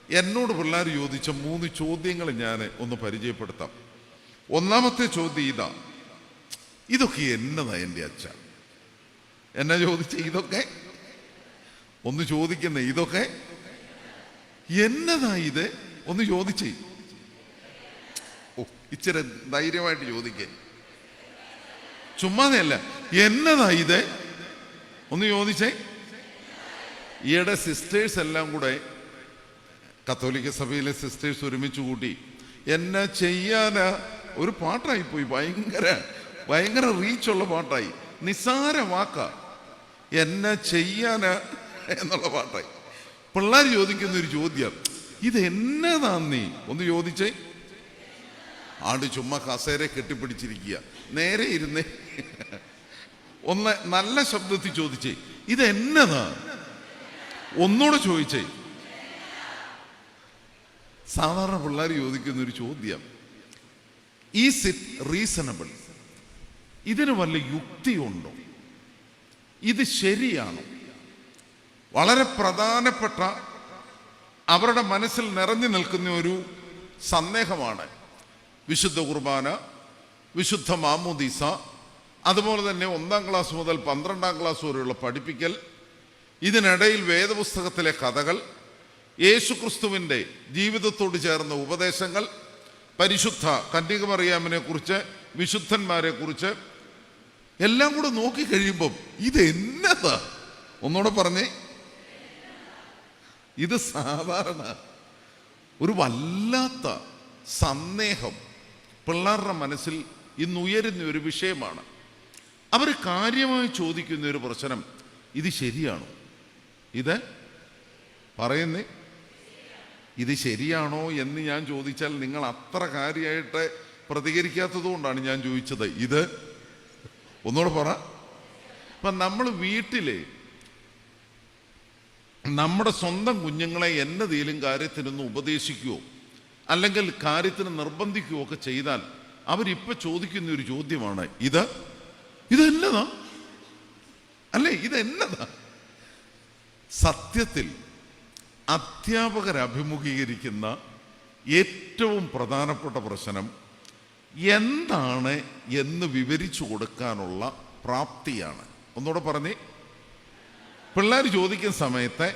എന്നോട് പിള്ളേർ ചോദിച്ച 3 ചോദ്യങ്ങൾ ഞാൻ ഒന്ന് പരിചയപ്പെടുത്താം. ഒന്നാമത്തെ ചോദ്യം ഇതൊക്കെ എന്നതാ എൻ്റെ അച്ഛ? എന്നാ ചോദിച്ച? ഇതൊക്കെ ഒന്ന് ചോദിക്കുന്ന ഇതൊക്കെ എന്നതാ ഇത്? ഒന്ന് ചോദിച്ചേ. ഓ, ഇച്ചിരി ധൈര്യമായിട്ട് ചോദിക്കേ, ചുമ്മാതെയല്ല. എന്നതാ ഇത്? ഒന്ന് ചോദിച്ചേ. ഈയിടെ സിസ്റ്റേഴ്സ് എല്ലാം കൂടെ, കത്തോലിക്ക സഭയിലെ സിസ്റ്റേഴ്സ് ഒരുമിച്ച് കൂട്ടി എന്നാ ചെയ്യാനാ ഒരു പാട്ടായിപ്പോയി. ഭയങ്കര റീച്ചുള്ള പാട്ടായി. നിസ്സാര വാക്ക എന്നാ ചെയ്യാനാ എന്നുള്ള പാട്ടായി. പിള്ളേർ ചോദിക്കുന്ന ഒരു ചോദ്യം, ഇത് എന്നതാ നീ? ഒന്ന് ചോദിച്ചേ. ആട് ചുമ്മാ കസേര കെട്ടിപ്പിടിച്ചിരിക്കുക, നേരെ ഇരുന്നേ. ഒന്ന് നല്ല ശബ്ദത്തിൽ ചോദിച്ചേ, ഇത് എന്നതാ? ഒന്നുകൂടെ ചോദിച്ചേ. സാധാരണ പിള്ളേർ ചോദിക്കുന്ന ഒരു ചോദ്യം, ഈസ് ഇറ്റ് റീസണബിൾ? ഇതിന് വല്ല യുക്തിയുണ്ടോ? ഇത് ശരിയാണോ? വളരെ പ്രധാനപ്പെട്ട അവരുടെ മനസ്സിൽ നിറഞ്ഞു നിൽക്കുന്ന ഒരു സന്ദേഹമാണ് വിശുദ്ധ കുർബാന, വിശുദ്ധ മാമോദീസ, അതുപോലെ തന്നെ 1-ാം ക്ലാസ് മുതൽ 12-ാം ക്ലാസ് വരെയുള്ള പഠിപ്പിക്കൽ, ഇതിനിടയിൽ വേദപുസ്തകത്തിലെ കഥകൾ, യേശുക്രിസ്തുവിൻ്റെ ജീവിതത്തോട് ചേർന്ന ഉപദേശങ്ങൾ, പരിശുദ്ധ കന്യകമറിയാമിനെ കുറിച്ച്, വിശുദ്ധന്മാരെ കുറിച്ച് എല്ലാം കൂടെ നോക്കിക്കഴിയുമ്പം ഇത് എന്നതാ? ഒന്നുകൂടെ പറഞ്ഞേ. ഇത് സാധാരണ ഒരു വല്ലാത്ത സന്ദേഹം പിള്ളേരുടെ മനസ്സിൽ ഇന്ന് ഉയരുന്ന ഒരു വിഷയമാണ്. അവർ കാര്യമായി ചോദിക്കുന്ന ഒരു പ്രശ്നം, ഇത് ശരിയാണോ? ഇത് പറയുന്നേ, ഇത് ശരിയാണോ എന്ന് ഞാൻ ചോദിച്ചാൽ നിങ്ങൾ അത്ര കാര്യമായിട്ട് പ്രതികരിക്കാത്തത് കൊണ്ടാണ് ഞാൻ ചോദിച്ചത്. ഇത് ഒന്നുകൂടെ പറ. ഇപ്പം നമ്മൾ വീട്ടിലെ നമ്മുടെ സ്വന്തം കുഞ്ഞുങ്ങളെ എന്നതേലും കാര്യത്തിനൊന്ന് ഉപദേശിക്കുകയോ അല്ലെങ്കിൽ കാര്യത്തിന് നിർബന്ധിക്കുകയോ ഒക്കെ ചെയ്താൽ അവരിപ്പോൾ ചോദിക്കുന്ന ഒരു ചോദ്യമാണ്, ഇതെന്നതാ? അല്ലേ, ഇതെന്നതാ? സത്യത്തിൽ അധ്യാപകർ അഭിമുഖീകരിക്കുന്ന ഏറ്റവും പ്രധാനപ്പെട്ട പ്രശ്നം എന്താണ് എന്ന് വിവരിച്ചു കൊടുക്കാനുള്ള പ്രാപ്തിയാണ്. ഒന്നുകൂടെ പറഞ്ഞേ. പിള്ളേർ ചോദിക്കുന്ന സമയത്ത്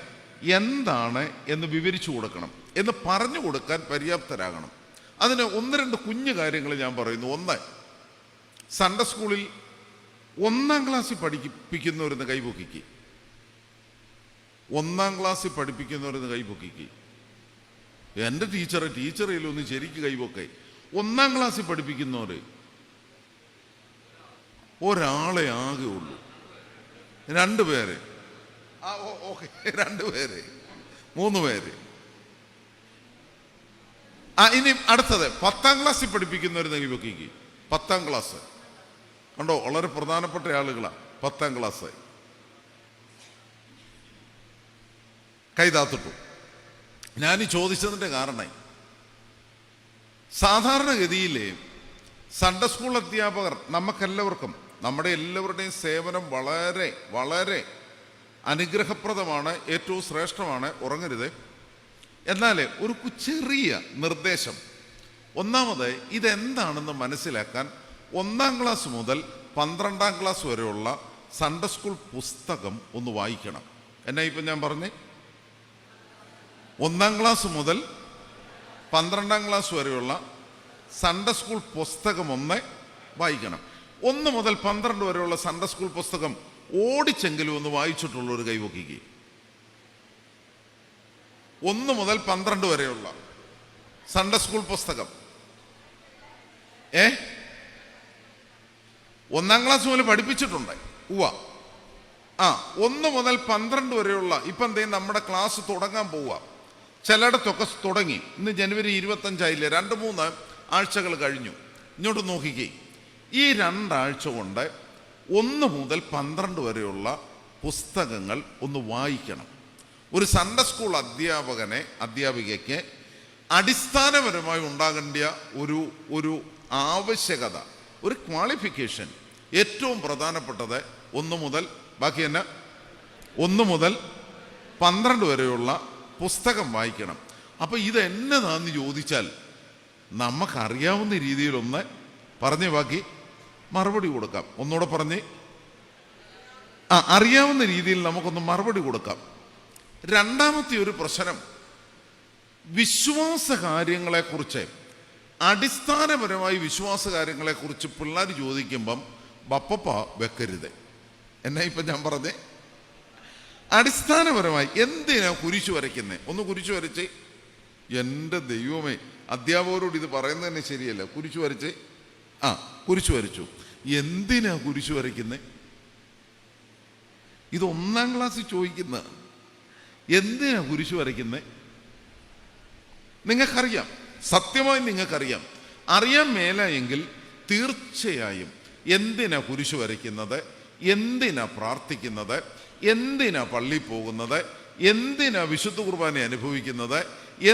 എന്താണ് എന്ന് വിവരിച്ചു കൊടുക്കണം, എന്ന് പറഞ്ഞു കൊടുക്കാൻ പര്യാപ്തരാകണം. അതിന് 1-2 കുഞ്ഞു കാര്യങ്ങൾ ഞാൻ പറയുന്നു. ഒന്ന്, സൺഡേ സ്കൂളിൽ 1-ാം ക്ലാസ്സിൽ പഠിപ്പിക്കുന്നവരെന്ന് കൈപൊക്കിക്ക്. 1-ാം ക്ലാസ്സിൽ പഠിപ്പിക്കുന്നവരെന്ന് കൈപൊക്കിക്ക്. എൻ്റെ ടീച്ചറിലൊന്നും ശരിക്കും കൈപൊക്കെ. 1-ാം ക്ലാസ്സിൽ പഠിപ്പിക്കുന്നവർ ഒരാളെ ആകെ ഉള്ളൂ. 2 പേര്. ഓക്കെ, 2 പേര്, 3 പേര്. ഇനി അടുത്തത് 10-ാം ക്ലാസ്സിൽ പഠിപ്പിക്കുന്നവർ കൈപൊക്കിക്ക്. 10-ാം ക്ലാസ് കണ്ടോ, വളരെ പ്രധാനപ്പെട്ട ആളുകളാണ്. 10-ാം ക്ലാസ് കൈതാത്തിട്ടു. ഞാൻ ചോദിച്ചതിൻ്റെ കാരണം, സാധാരണഗതിയിൽ സൺഡേ സ്കൂൾ അധ്യാപകർ നമുക്കെല്ലാവർക്കും, നമ്മുടെ എല്ലാവരുടെയും സേവനം വളരെ വളരെ അനുഗ്രഹപ്രദമാണ്, ഏറ്റവും ശ്രേഷ്ഠമാണ്, ഉറങ്ങരുത്. എന്നാൽ ഒരു ചെറിയ നിർദ്ദേശം. ഒന്നാമത്, ഇതെന്താണെന്ന് മനസ്സിലാക്കാൻ 1-ാം ക്ലാസ് മുതൽ 12-ാം ക്ലാസ് വരെയുള്ള സൺഡേ സ്കൂൾ പുസ്തകം ഒന്ന് വായിക്കണം. എന്നാ ഇപ്പം ഞാൻ പറഞ്ഞേ? 1-ാം ക്ലാസ് മുതൽ 12-ാം ക്ലാസ് വരെയുള്ള സൺഡേ സ്കൂൾ പുസ്തകം ഒന്ന് വായിക്കണം. 1 മുതൽ 12 വരെയുള്ള സൺഡേ സ്കൂൾ പുസ്തകം ഓടിച്ചെങ്കിലും ഒന്ന് വായിച്ചിട്ടുള്ളൊരു കൈവക്കിക്ക്. 1 മുതൽ 12 വരെയുള്ള സൺഡേ സ്കൂൾ പുസ്തകം 1-ാം ക്ലാസ് മുതൽ പഠിപ്പിച്ചിട്ടുണ്ട്. 1 മുതൽ 12 വരെയുള്ള ഇപ്പം എന്തെങ്കിലും നമ്മുടെ ക്ലാസ് തുടങ്ങാൻ പോവുക. ചിലയിടത്തൊക്കെ തുടങ്ങി. ഇന്ന് ജനുവരി 25 2-3 ആഴ്ചകൾ കഴിഞ്ഞു. ഇങ്ങോട്ട് നോക്കിക്കേ. ഈ 2 ആഴ്ച കൊണ്ട് 1 മുതൽ 12 വരെയുള്ള പുസ്തകങ്ങൾ ഒന്ന് വായിക്കണം. ഒരു സൺഡേ സ്കൂൾ അധ്യാപികയ്ക്ക് അടിസ്ഥാനപരമായി ഉണ്ടാകേണ്ട ഒരു ആവശ്യകത, ഒരു ക്വാളിഫിക്കേഷൻ, ഏറ്റവും പ്രധാനപ്പെട്ടത് 1 മുതൽ 12 വരെയുള്ള പുസ്തകം വായിക്കണം. അപ്പൊ ഇതെന്നതാന്ന് ചോദിച്ചാൽ നമുക്കറിയാവുന്ന രീതിയിലൊന്ന് പറഞ്ഞ് ബാക്കി മറുപടി കൊടുക്കാം. ഒന്നുകൂടെ പറഞ്ഞ് അറിയാവുന്ന രീതിയിൽ നമുക്കൊന്ന് മറുപടി കൊടുക്കാം. രണ്ടാമത്തെ ഒരു പ്രശ്നം, വിശ്വാസ കാര്യങ്ങളെക്കുറിച്ച്, അടിസ്ഥാനപരമായി വിശ്വാസ കാര്യങ്ങളെക്കുറിച്ച് പിള്ളേർ ചോദിക്കുമ്പം ബപ്പപ്പ വെക്കരുത്. എന്നാ ഇപ്പം ഞാൻ പറഞ്ഞേ, അടിസ്ഥാനപരമായി എന്തിനാ കുരിശു വരയ്ക്കുന്നത്? ഒന്ന് കുരിശു വരച്ച്. എൻ്റെ ദൈവമേ, അധ്യാപകരോട് ഇത് പറയുന്നത് തന്നെ ശരിയല്ല. കുരിശു വരച്ച്, കുരിശു വരച്ചു. എന്തിനാ കുരിശു വരയ്ക്കുന്നത്? ഇത് 1-ാം ക്ലാസ്സിൽ ചോദിക്കുന്ന എന്തിനാ കുരിശു വരയ്ക്കുന്നത്? നിങ്ങൾക്കറിയാം, സത്യമായി നിങ്ങൾക്കറിയാം. അറിയാൻ മേല എങ്കിൽ തീർച്ചയായും എന്തിനാ കുരിശു വരയ്ക്കുന്നത്, എന്തിനാ പ്രാർത്ഥിക്കുന്നത്, എന്തിനാ പള്ളിയിൽ പോകുന്നത്, എന്തിനാ വിശുദ്ധ കുർബാന അനുഭവിക്കുന്നത്,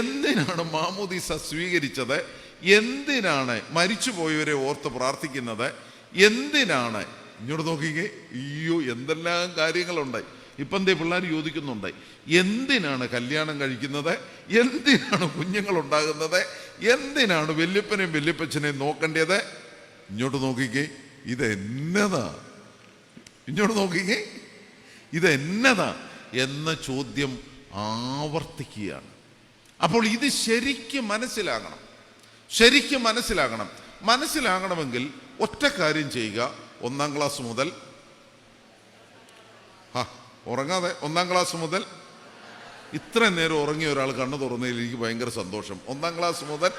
എന്തിനാണ് മാമോദീസ സ്വീകരിച്ചത്, എന്തിനാണ് മരിച്ചുപോയവരെ ഓർത്ത് പ്രാർത്ഥിക്കുന്നത്, എന്തിനാണ്, ഇങ്ങോട്ട് നോക്കിക്കേ, അയ്യോ എന്തെല്ലാം കാര്യങ്ങളുണ്ട്. ഇപ്പം ദേ പിള്ളേർ ചോദിക്കുന്നുണ്ട്, എന്തിനാണ് കല്യാണം കഴിക്കുന്നത്, എന്തിനാണ് കുഞ്ഞുങ്ങളുണ്ടാകുന്നത്, എന്തിനാണ് വല്യപ്പനെയും വല്യപ്പച്ചനെയും നോക്കേണ്ടത്? ഇങ്ങോട്ട് നോക്കിക്കേ, ഇതെന്നതാ? ഇങ്ങോട്ട് നോക്കിക്കേ, ഇതെന്നതാ എന്ന ചോദ്യം ആവർത്തിക്കുകയാണ്. അപ്പോൾ ഇത് ശരിക്കും മനസ്സിലാകണം, ശരിക്കും മനസ്സിലാകണം. മനസ്സിലാകണമെങ്കിൽ ഒറ്റ കാര്യം ചെയ്യുക. 1-ാം ക്ലാസ് മുതൽ ഉറങ്ങാതെ 1-ാം ക്ലാസ് മുതൽ ഇത്രയും നേരം ഉറങ്ങിയ ഒരാൾ കണ്ണു തുറന്നതിൽ എനിക്ക് ഭയങ്കര സന്തോഷം. 1-ാം ക്ലാസ് മുതൽ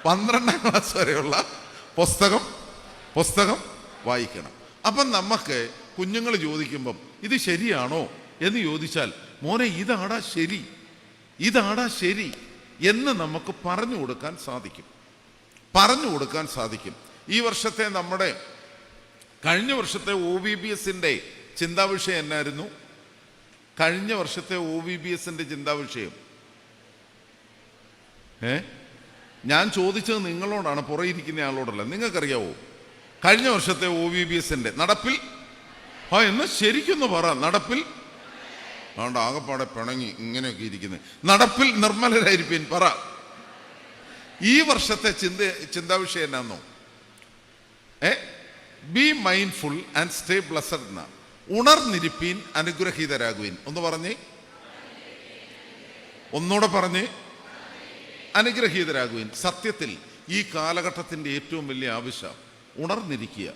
12-ാം ക്ലാസ് വരെയുള്ള പുസ്തകം വായിക്കണം. അപ്പം നമുക്ക് കുഞ്ഞുങ്ങൾ ചോദിക്കുമ്പം ഇത് ശരിയാണോ എന്ന് ചോദിച്ചാൽ, മോനെ ഇതാടാ ശരി, ഇതാടാ ശരി എന്ന് നമുക്ക് പറഞ്ഞു കൊടുക്കാൻ സാധിക്കും. ഈ വർഷത്തെ നമ്മുടെ കഴിഞ്ഞ വർഷത്തെ OVBSന്റെ ചിന്താവിഷയം എന്നായിരുന്നു? കഴിഞ്ഞ വർഷത്തെ OVBSന്റെ ചിന്താവിഷയം ഞാൻ ചോദിച്ചത് നിങ്ങളോടാണ്, പുറയിരിക്കുന്ന ആളോടല്ല. നിങ്ങൾക്കറിയാവോ കഴിഞ്ഞ വർഷത്തെ OVBSന്റെ നടപ്പിൽ? എന്ന് ശരിക്കൊന്ന് പറ. നടപ്പിൽ അതുകൊണ്ട് ആകെപ്പാടെ പിണങ്ങി ഇങ്ങനെയൊക്കെ ഇരിക്കുന്നത്. നടപ്പിൽ നിർമ്മലരായിരിക്കും പറ. ഈ വർഷത്തെ ചിന്താവിഷയം എന്നാന്നോ? Be mindful and stay blessed എന്ന. ഉണർന്നിരിപ്പീൻ, അനുഗ്രഹീതരാകുവിൻ. ഒന്ന് പറഞ്ഞേ, ഒന്നുകൂടെ പറഞ്ഞ്, അനുഗ്രഹീതരാകുവിൻ. സത്യത്തിൽ ഈ കാലഘട്ടത്തിൻ്റെ ഏറ്റവും വലിയ ആവശ്യം ഉണർന്നിരിക്കുക.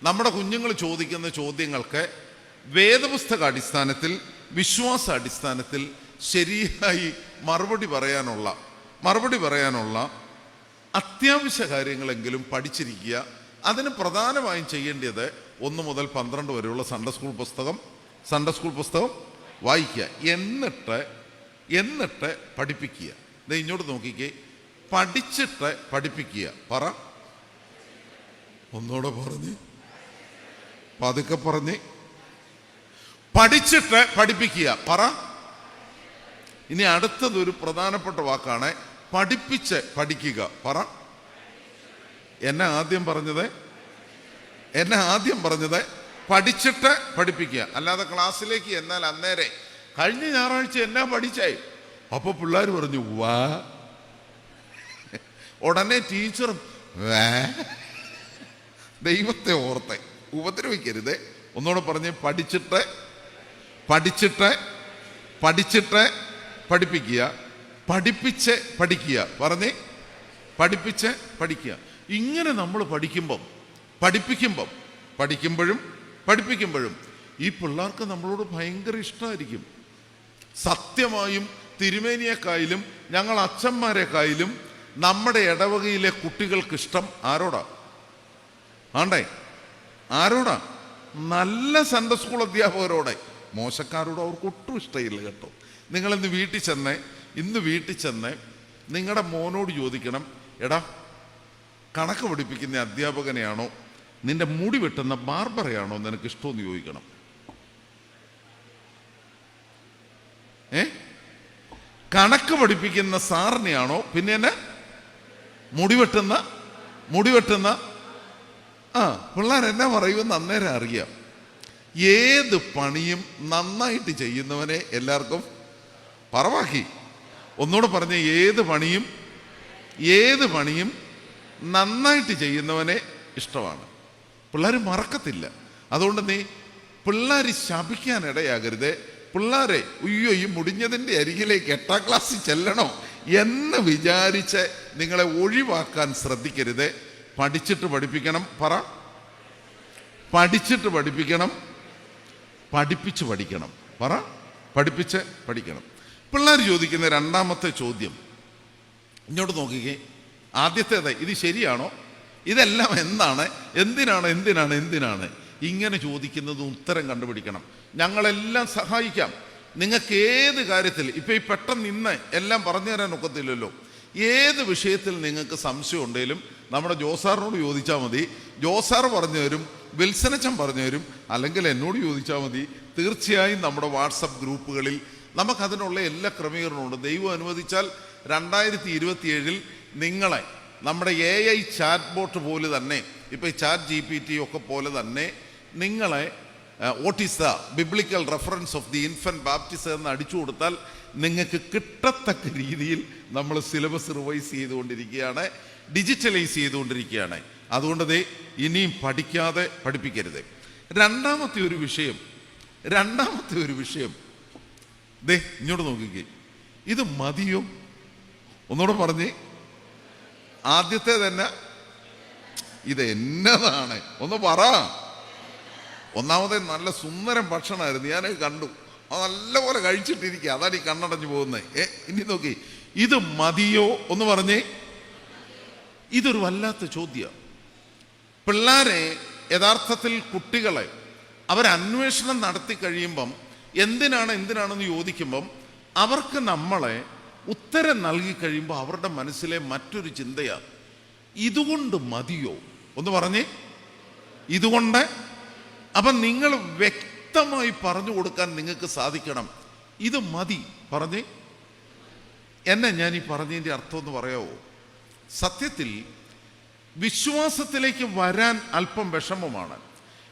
നമ്മുടെ കുഞ്ഞുങ്ങൾ ചോദിക്കുന്ന ചോദ്യങ്ങൾക്ക് വേദപുസ്തക അടിസ്ഥാനത്തിൽ, വിശ്വാസ അടിസ്ഥാനത്തിൽ ശരിയായി മറുപടി പറയാനുള്ള അത്യാവശ്യ കാര്യങ്ങളെങ്കിലും പഠിച്ചിരിക്കുക. അതിന് പ്രധാനമായും ചെയ്യേണ്ടത് 1 മുതൽ 12 വരെയുള്ള സൺഡേ സ്കൂൾ പുസ്തകം വായിക്കുക. എന്നിട്ട് പഠിപ്പിക്കുക. ഇത് ഇങ്ങോട്ട് നോക്കിക്കേ, പഠിച്ചിട്ട് പഠിപ്പിക്കുക. പറ, ഒന്നുകൂടെ പറഞ്ഞ്, പതുക്കെ പറഞ്ഞ്, പഠിച്ചിട്ട് പഠിപ്പിക്കുക. പറ. ഇനി അടുത്തതൊരു പ്രധാനപ്പെട്ട വാക്കാണ്, പഠിപ്പിച്ച് പഠിക്കുക. പറ. എന്നെ ആദ്യം പറഞ്ഞത് പഠിച്ചിട്ട് പഠിപ്പിക്കുക. അല്ലാതെ ക്ലാസ്സിലേക്ക് എന്നാൽ അന്നേരെ കഴിഞ്ഞ ഞായറാഴ്ച എന്നാ പഠിച്ചേ? അപ്പൊ പിള്ളേർ പറഞ്ഞു വാ. ഉടനെ ടീച്ചർ ദൈവത്തെ ഓർത്തെ ഉപദ്രവിക്കരുത്. ഒന്നുകൂടെ പറഞ്ഞ്, പഠിച്ചിട്ട് പഠിപ്പിക്കുക, പഠിപ്പിച്ച് പഠിക്കുക. പറഞ്ഞ്, പഠിപ്പിച്ച് പഠിക്കുക. ഇങ്ങനെ നമ്മൾ പഠിപ്പിക്കുമ്പോഴും ഈ പിള്ളേർക്ക് നമ്മളോട് ഭയങ്കര ഇഷ്ടമായിരിക്കും. സത്യമായും തിരുമേനിയെക്കായാലും ഞങ്ങൾ അച്ഛന്മാരെക്കായാലും നമ്മുടെ ഇടവകയിലെ കുട്ടികൾക്ക് ഇഷ്ടം ആരോടാ? ആരോടാ? നല്ല സൺഡേ സ്കൂൾ അധ്യാപകരോടെ. മോശക്കാരോട് അവർക്ക് ഒട്ടും ഇഷ്ടമില്ല കേട്ടോ. നിങ്ങളിന്ന് വീട്ടിൽ ചെന്ന് നിങ്ങളുടെ മോനോട് ചോദിക്കണം, എടാ കണക്ക് പഠിപ്പിക്കുന്ന അധ്യാപകനെയാണോ നിന്റെ മുടി വെട്ടുന്ന ബാർബറയാണോ നിനക്ക് ഇഷ്ടമെന്ന് ചോദിക്കണം. കണക്ക് പഠിപ്പിക്കുന്ന സാറിനെയാണോ, പിന്നെ എന്നെ മുടി വെട്ടുന്ന പിള്ളേർ എന്നാ പറയുമെന്ന് അന്നേരം അറിയാം. ഏത് പണിയും നന്നായിട്ട് ചെയ്യുന്നവനെ എല്ലാവർക്കും പറവാക്കി ഒന്നുകൂടെ പറഞ്ഞ, ഏത് പണിയും നന്നായിട്ട് ചെയ്യുന്നവനെ ഇഷ്ടമാണ്. പിള്ളേർ മറക്കത്തില്ല. അതുകൊണ്ട് നീ പിള്ളേർ ശപിക്കാനിടയാകരുത്. പിള്ളേരെ ഉയ്യോ ഈ മുടിഞ്ഞതിൻ്റെ അരികിലേക്ക് 8ാം ക്ലാസ്സിൽ ചെല്ലണോ എന്ന് വിചാരിച്ച് നിങ്ങളെ ഒഴിവാക്കാൻ ശ്രദ്ധിക്കരുത്. പഠിച്ചിട്ട് പഠിപ്പിക്കണം. പഠിച്ചിട്ട് പഠിപ്പിക്കണം. പഠിപ്പിച്ച് പഠിക്കണം. പഠിപ്പിച്ച് പഠിക്കണം. പിള്ളേർ ചോദിക്കുന്ന രണ്ടാമത്തെ ചോദ്യം ഇങ്ങോട്ട് നോക്കിക്കേ. ആദ്യത്തേത്, ഇത് ശരിയാണോ? ഇതെല്ലാം എന്തിനാണ് ഇങ്ങനെ ചോദിക്കുന്നത്? ഉത്തരം കണ്ടുപിടിക്കണം. ഞങ്ങളെല്ലാം സഹായിക്കാം. നിങ്ങൾക്ക് ഏത് കാര്യത്തിൽ, ഇപ്പം ഈ പെട്ടെന്ന് ഇന്ന് എല്ലാം പറഞ്ഞു തരാൻ ഒക്കത്തില്ലല്ലോ. ഏത് വിഷയത്തിൽ നിങ്ങൾക്ക് സംശയം ഉണ്ടെങ്കിലും നമ്മുടെ ജോസാറിനോട് ചോദിച്ചാൽ മതി. ജോസാർ പറഞ്ഞു തരും, വിൽസനച്ചൻ പറഞ്ഞു തരും, അല്ലെങ്കിൽ എന്നോട് ചോദിച്ചാൽ മതി. തീർച്ചയായും നമ്മുടെ വാട്സപ്പ് ഗ്രൂപ്പുകളിൽ നമുക്കതിനുള്ള എല്ലാ ക്രമീകരണമുണ്ട്. ദൈവം അനുവദിച്ചാൽ 2027 നിങ്ങളെ നമ്മുടെ AI ചാറ്റ് ബോട്ട് പോലെ തന്നെ, ഇപ്പോൾ ഈ ചാറ്റ് GPT ഒക്കെ പോലെ തന്നെ നിങ്ങളെ what is the biblical reference of the infant baptism എന്ന് അടിച്ചു കൊടുത്താൽ നിങ്ങൾക്ക് കിട്ടത്തക്ക രീതിയിൽ നമ്മൾ സിലബസ് റിവൈസ് ചെയ്തുകൊണ്ടിരിക്കുകയാണ്, ഡിജിറ്റലൈസ് ചെയ്തുകൊണ്ടിരിക്കുകയാണ്. അതുകൊണ്ട് ഇനിയും പഠിക്കാതെ പഠിപ്പിക്കരുത്. രണ്ടാമത്തെ ഒരു വിഷയം ഇങ്ങോട്ട് നോക്കിക്കേ. ഇത് മതിയോ? ഒന്നുകൂടെ പറഞ്ഞേ. ആദ്യത്തെ തന്നെ ഇത് എന്നതാണ്? ഒന്ന് പറ. ഒന്നാമത്തെ നല്ല സുന്ദരം ഭക്ഷണമായിരുന്നു, ഞാൻ കണ്ടു. അത് നല്ലപോലെ കഴിച്ചിട്ടിരിക്കുക, അതാണ് ഈ കണ്ണടഞ്ഞു പോകുന്നത്. ഇനി നോക്കി, ഇത് മതിയോ? ഒന്ന് പറഞ്ഞേ. ഇതൊരു വല്ലാത്ത ചോദ്യം. പിള്ളേരെ യഥാർത്ഥത്തിൽ കുട്ടികളെ അവരന്വേഷണം നടത്തി കഴിയുമ്പം എന്തിനാണെന്ന് ചോദിക്കുമ്പം അവർക്ക് നമ്മളെ ഉത്തരം നൽകി കഴിയുമ്പോൾ അവരുടെ മനസ്സിലെ മറ്റൊരു ചിന്തയാണ്, ഇതുകൊണ്ട് മതിയോ? ഒന്ന് പറഞ്ഞേ. ഇതുകൊണ്ട്. അപ്പം നിങ്ങൾ വ്യക്തമായി പറഞ്ഞു കൊടുക്കാൻ നിങ്ങൾക്ക് സാധിക്കണം. ഇത് മതി. പറഞ്ഞേ. ഞാൻ ഈ പറഞ്ഞതിൻ്റെ അർത്ഥം ഒന്ന് പറയാവോ? സത്യത്തിൽ വിശ്വാസത്തിലേക്ക് വരാൻ അല്പം വിഷമമാണ്.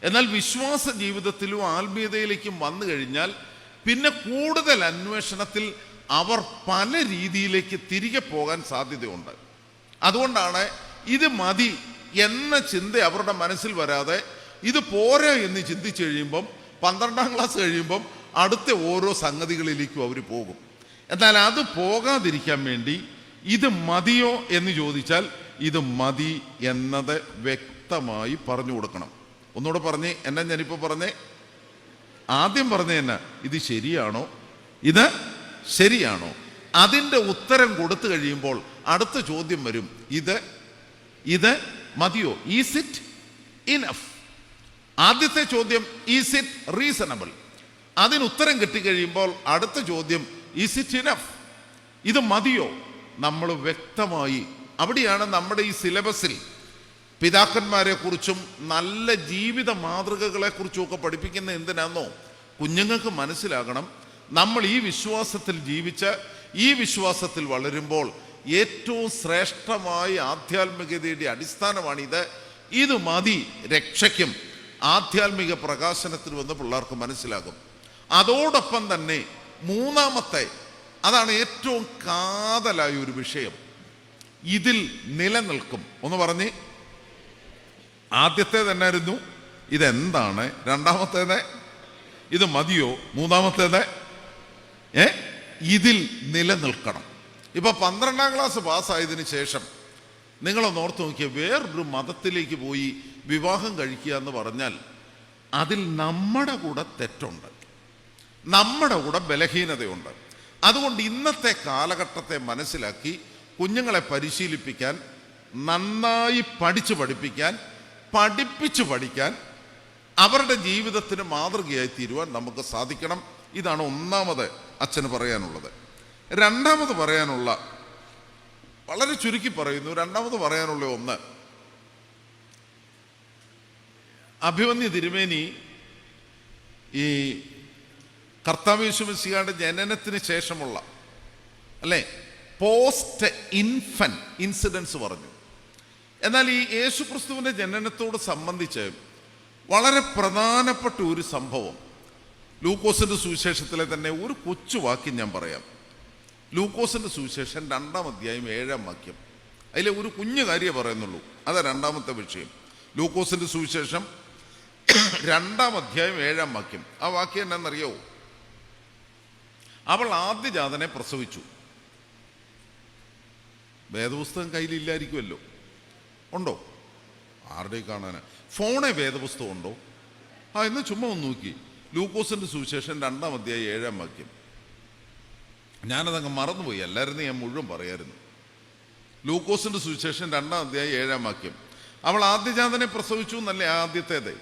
എന്നാൽ വിശ്വാസ ജീവിതത്തിലും ആത്മീയതയിലേക്കും വന്നു കഴിഞ്ഞാൽ പിന്നെ കൂടുതൽ അന്വേഷണത്തിൽ അവർ പല രീതിയിലേക്ക് തിരികെ പോകാൻ സാധ്യതയുണ്ട്. അതുകൊണ്ടാണ് ഇത് മതി എന്ന ചിന്ത അവരുടെ മനസ്സിൽ വരാതെ ഇത് പോരാ എന്ന് ചിന്തിച്ചു കഴിയുമ്പം 12ാം ക്ലാസ് കഴിയുമ്പം അടുത്ത ഓരോ സംഗതികളിലേക്കും അവർ പോകും. എന്നാൽ അത് പോകാതിരിക്കാൻ വേണ്ടി ഇത് മതിയോ എന്ന് ചോദിച്ചാൽ ഇത് മതി എന്നത് വ്യക്തമായി പറഞ്ഞു കൊടുക്കണം. ഒന്നുകൂടെ പറഞ്ഞേ. ഞാനിപ്പോൾ പറഞ്ഞേ. ആദ്യം പറഞ്ഞ ഇത് ശരിയാണോ? ഇത് ശരിയാണോ? അതിൻ്റെ ഉത്തരം കൊടുത്തു കഴിയുമ്പോൾ അടുത്ത ചോദ്യം വരും, ഇത് മതിയോ? Is it enough? ആദ്യത്തെ ചോദ്യം ഈസ് ഇറ്റ് റീസണബിൾ? അതിന് ഉത്തരം കിട്ടിക്കഴിയുമ്പോൾ അടുത്ത ചോദ്യം ഈസ് ഇറ്റ് ഇനഫ്? ഇത് മതിയോ? നമ്മൾ വ്യക്തമായി, അവിടെയാണ് നമ്മുടെ ഈ സിലബസിൽ പിതാക്കന്മാരെ കുറിച്ചും നല്ല ജീവിത മാതൃകകളെ കുറിച്ചും ഒക്കെ പഠിപ്പിക്കുന്ന എന്തിനാണെന്നോ? കുഞ്ഞുങ്ങൾക്ക് മനസ്സിലാകണം, നമ്മൾ ഈ വിശ്വാസത്തിൽ ജീവിച്ച് ഈ വിശ്വാസത്തിൽ വളരുമ്പോൾ ഏറ്റവും ശ്രേഷ്ഠമായ ആധ്യാത്മികതയുടെ അടിസ്ഥാനമാണിത്. ഇത് മതി രക്ഷയ്ക്കും ആധ്യാത്മിക പ്രകാശനത്തിനും എന്ന് പിള്ളേർക്ക് മനസ്സിലാകും. അതോടൊപ്പം തന്നെ മൂന്നാമത്തെ, അതാണ് ഏറ്റവും കാതലായ ഒരു വിഷയം, ഇതിൽ നിലനിൽക്കും. ഒന്ന് പറഞ്ഞേ. ആദ്യത്തെ തന്നെയായിരുന്നു ഇതെന്താണ്, രണ്ടാമത്തേത് ഇത് മതിയോ, മൂന്നാമത്തേത് ഇതിൽ നിലനിൽക്കണം. ഇപ്പൊ 12ാം ക്ലാസ് പാസ്സായതിനു ശേഷം നിങ്ങളൊന്ന് ഓർത്ത് നോക്കിയ, വേറൊരു മതത്തിലേക്ക് പോയി വിവാഹം കഴിക്കുക എന്ന് പറഞ്ഞാൽ അതിൽ നമ്മുടെ കൂടെ തെറ്റുണ്ട്, നമ്മുടെ കൂടെ ബലഹീനതയുണ്ട്. അതുകൊണ്ട് ഇന്നത്തെ കാലഘട്ടത്തെ മനസ്സിലാക്കി കുഞ്ഞുങ്ങളെ പരിശീലിപ്പിക്കാൻ, നന്നായി പഠിപ്പിക്കാൻ, പഠിപ്പിച്ചു പഠിക്കാൻ, അവരുടെ ജീവിതത്തിന് മാതൃകയായി തീരുവാൻ നമുക്ക് സാധിക്കണം. ഇതാണ് ഒന്നാമത് അച്ഛന് പറയാനുള്ളത്. രണ്ടാമത് പറയാനുള്ള, വളരെ ചുരുക്കി പറയുന്നു, രണ്ടാമത് പറയാനുള്ള ഒന്ന്, അഭിമന്യ തിരുമേനി ഈ കർത്താവ് യേശു മിശിഹായുടെ ജനനത്തിന് ശേഷമുള്ള പോസ്റ്റ് ഇൻഫൻ ഇൻസിഡൻസ് പറഞ്ഞു. എന്നാൽ ഈ യേശു ക്രിസ്തുവിൻ്റെ ജനനത്തോട് സംബന്ധിച്ച് വളരെ പ്രധാനപ്പെട്ട ഒരു സംഭവം ലൂക്കോസിൻ്റെ സുവിശേഷത്തിലെ തന്നെ ഒരു കൊച്ചു വാക്യം ഞാൻ പറയാം. ലൂക്കോസിൻ്റെ സുവിശേഷം 2-ാം അധ്യായം 7-ാം വാക്യം. അതിലെ ഒരു കുഞ്ഞു കാര്യമേ പറയുന്നുള്ളൂ. അതാ 2-ാമത്തെ വിഷയം. ലൂക്കോസിൻ്റെ സുവിശേഷം 2-ാം അധ്യായം 7-ാം വാക്യം. ആ വാക്യം എന്നാണെന്നറിയാവോ? അവൾ ആദ്യജാതനെ പ്രസവിച്ചു. വേദപുസ്തകം കയ്യിലില്ലായിരിക്കുമല്ലോ. ഉണ്ടോ? ആരുടെയും കാണാനാ? ഫോണെ വേദപുസ്തകം ഉണ്ടോ? എന്ന് ചുമ്മാ ഒന്ന് നോക്കി. ലൂക്കോസിൻ്റെ സുവിശേഷം 2-ാം അധ്യായം 7-ാം വാക്യം. ഞാനതങ്ങ് മറന്നുപോയി, അല്ലായിരുന്നു ഞാൻ മുഴുവൻ പറയായിരുന്നു. ലൂക്കോസിൻ്റെ സുവിശേഷം 2-ാം അധ്യായം 7-ാം വാക്യം. അവൾ ആദ്യജാതനെ പ്രസവിച്ചു എന്നല്ലേ ആദ്യത്തേത്?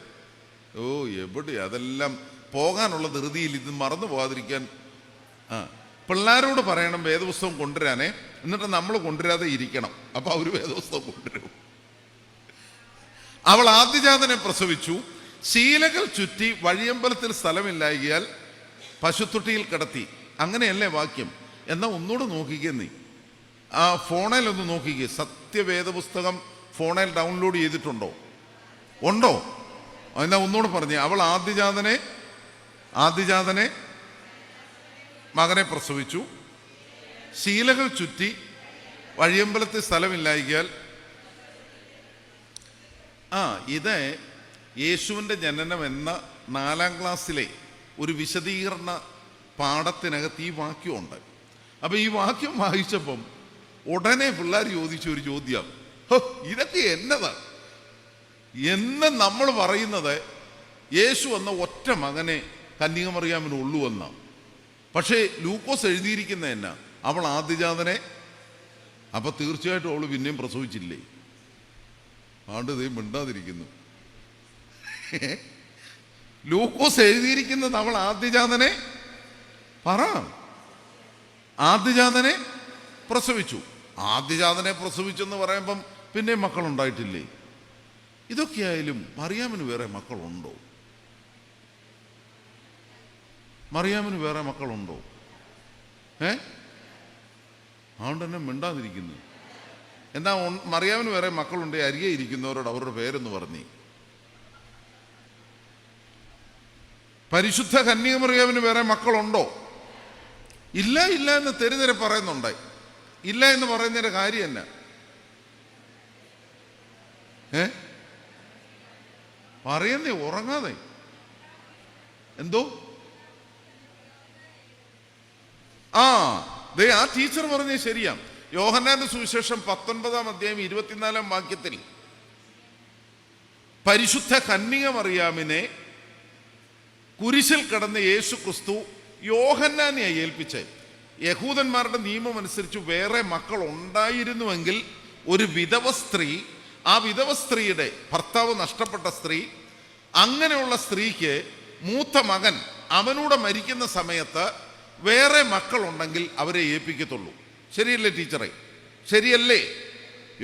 ഓ, എവിടെ അതെല്ലാം പോകാനുള്ള ധൃതിയിൽ ഇത് മറന്നു പോകാതിരിക്കാൻ പിള്ളേരോട് പറയണം വേദപുസ്തകം കൊണ്ടുവരാനേ, എന്നിട്ട് നമ്മൾ കൊണ്ടുവരാതെ ഇരിക്കണം. അപ്പൊ അവർ വേദപുസ്തകം കൊണ്ടുവരും. അവൾ ആദ്യജാതനെ പ്രസവിച്ചു, ശീലകൾ ചുറ്റി വഴിയമ്പലത്തിൽ സ്ഥലമില്ലായികയാൽ പശുത്തൊട്ടിയിൽ കിടത്തി. അങ്ങനെയല്ലേ വാക്യം? എന്നാ ഒന്നുകൂടെ നോക്കിക്കേ, നീ ആ ഫോണിലൊന്ന് നോക്കിക്കേ. സത്യവേദ പുസ്തകം ഫോണിൽ ഡൗൺലോഡ് ചെയ്തിട്ടുണ്ടോ? ഉണ്ടോ? എന്നാ ഒന്നുകൂടെ പറഞ്ഞേ. അവൾ ആദ്യജാതനെ മകനെ പ്രസവിച്ചു, ശീലകൾ ചുറ്റി വഴിയമ്പലത്തിൽ സ്ഥലമില്ലായികയാൽ. ഇത് യേശുവിൻ്റെ ജനനം എന്ന 4-ാം ക്ലാസ്സിലെ ഒരു വിശദീകരണ പാഠത്തിനകത്ത് ഈ വാക്യമുണ്ട്. അപ്പൊ ഈ വാക്യം വായിച്ചപ്പം ഉടനെ പിള്ളേർ ചോദിച്ച ഒരു ചോദ്യം, ഇതൊക്കെ എന്നതാ എന്ന് നമ്മൾ പറയുന്നത് യേശു എന്ന ഒറ്റ മകനെ കന്യകമറിയാമിനുള്ളൂ എന്നാ. പക്ഷേ ലൂക്കോസ് എഴുതിയിരിക്കുന്ന എന്നാ? അവൾ ആദ്യജാതനെ. അപ്പൊ തീർച്ചയായിട്ടും അവള് പിന്നെയും പ്രസവിച്ചില്ലേ? ആണ്ട് മിണ്ടാതിരിക്കുന്നു. ലൂക്കോസ് എഴുതിയിരിക്കുന്നത് അവൾ ആദ്യജാതനെ ആദ്യജാതനെ പ്രസവിച്ചു. ആദ്യജാതനെ പ്രസവിച്ചെന്ന് പറയുമ്പം പിന്നെ മക്കളുണ്ടായിട്ടില്ലേ? ഇതൊക്കെയായാലും മറിയാമിന് വേറെ മക്കളുണ്ടോ? മറിയാമിന് വേറെ മക്കളുണ്ടോ? അതുകൊണ്ട് തന്നെ മിണ്ടാതിരിക്കുന്നു. എന്താ മറിയാമിന് വേറെ മക്കളുണ്ട്? അരികെ ഇരിക്കുന്നവരോട് അവരുടെ പേരെന്ന് പറഞ്ഞേ. പരിശുദ്ധ കന്യകമറിയാമിന് വേറെ മക്കളുണ്ടോ? ഇല്ല എന്ന് തെരുതെരെ പറയുന്നുണ്ട്. ഇല്ല എന്ന് പറയുന്നതിന്റെ കാര്യം എന്നാ? പറയുന്നേ ഉറങ്ങാതെ. എന്തോ ആ ടീച്ചർ പറഞ്ഞേ ശരിയാ. യോഹന്നാന്റെ സുവിശേഷം 19-ാം അധ്യായം 24-ാം വാക്യത്തിൽ പരിശുദ്ധ കന്യകമറിയാമിനെ കുരിശിൽ കിടന്ന യേശു ക്രിസ്തു യോഹന്നാനെ ഏൽപ്പിച്ച്, യഹൂദന്മാരുടെ നിയമം അനുസരിച്ച് വേറെ മക്കൾ ഉണ്ടായിരുന്നുവെങ്കിൽ ഒരു വിധവ സ്ത്രീ, ആ വിധവ സ്ത്രീയുടെ ഭർത്താവ് നഷ്ടപ്പെട്ട സ്ത്രീ, അങ്ങനെയുള്ള സ്ത്രീക്ക് മൂത്ത മകൻ അവനൂടെ മരിക്കുന്ന സമയത്ത് വേറെ മക്കളുണ്ടെങ്കിൽ അവരെ ഏൽപ്പിക്കത്തുള്ളൂ. ശരിയല്ലേ ടീച്ചറെ? ശരിയല്ലേ?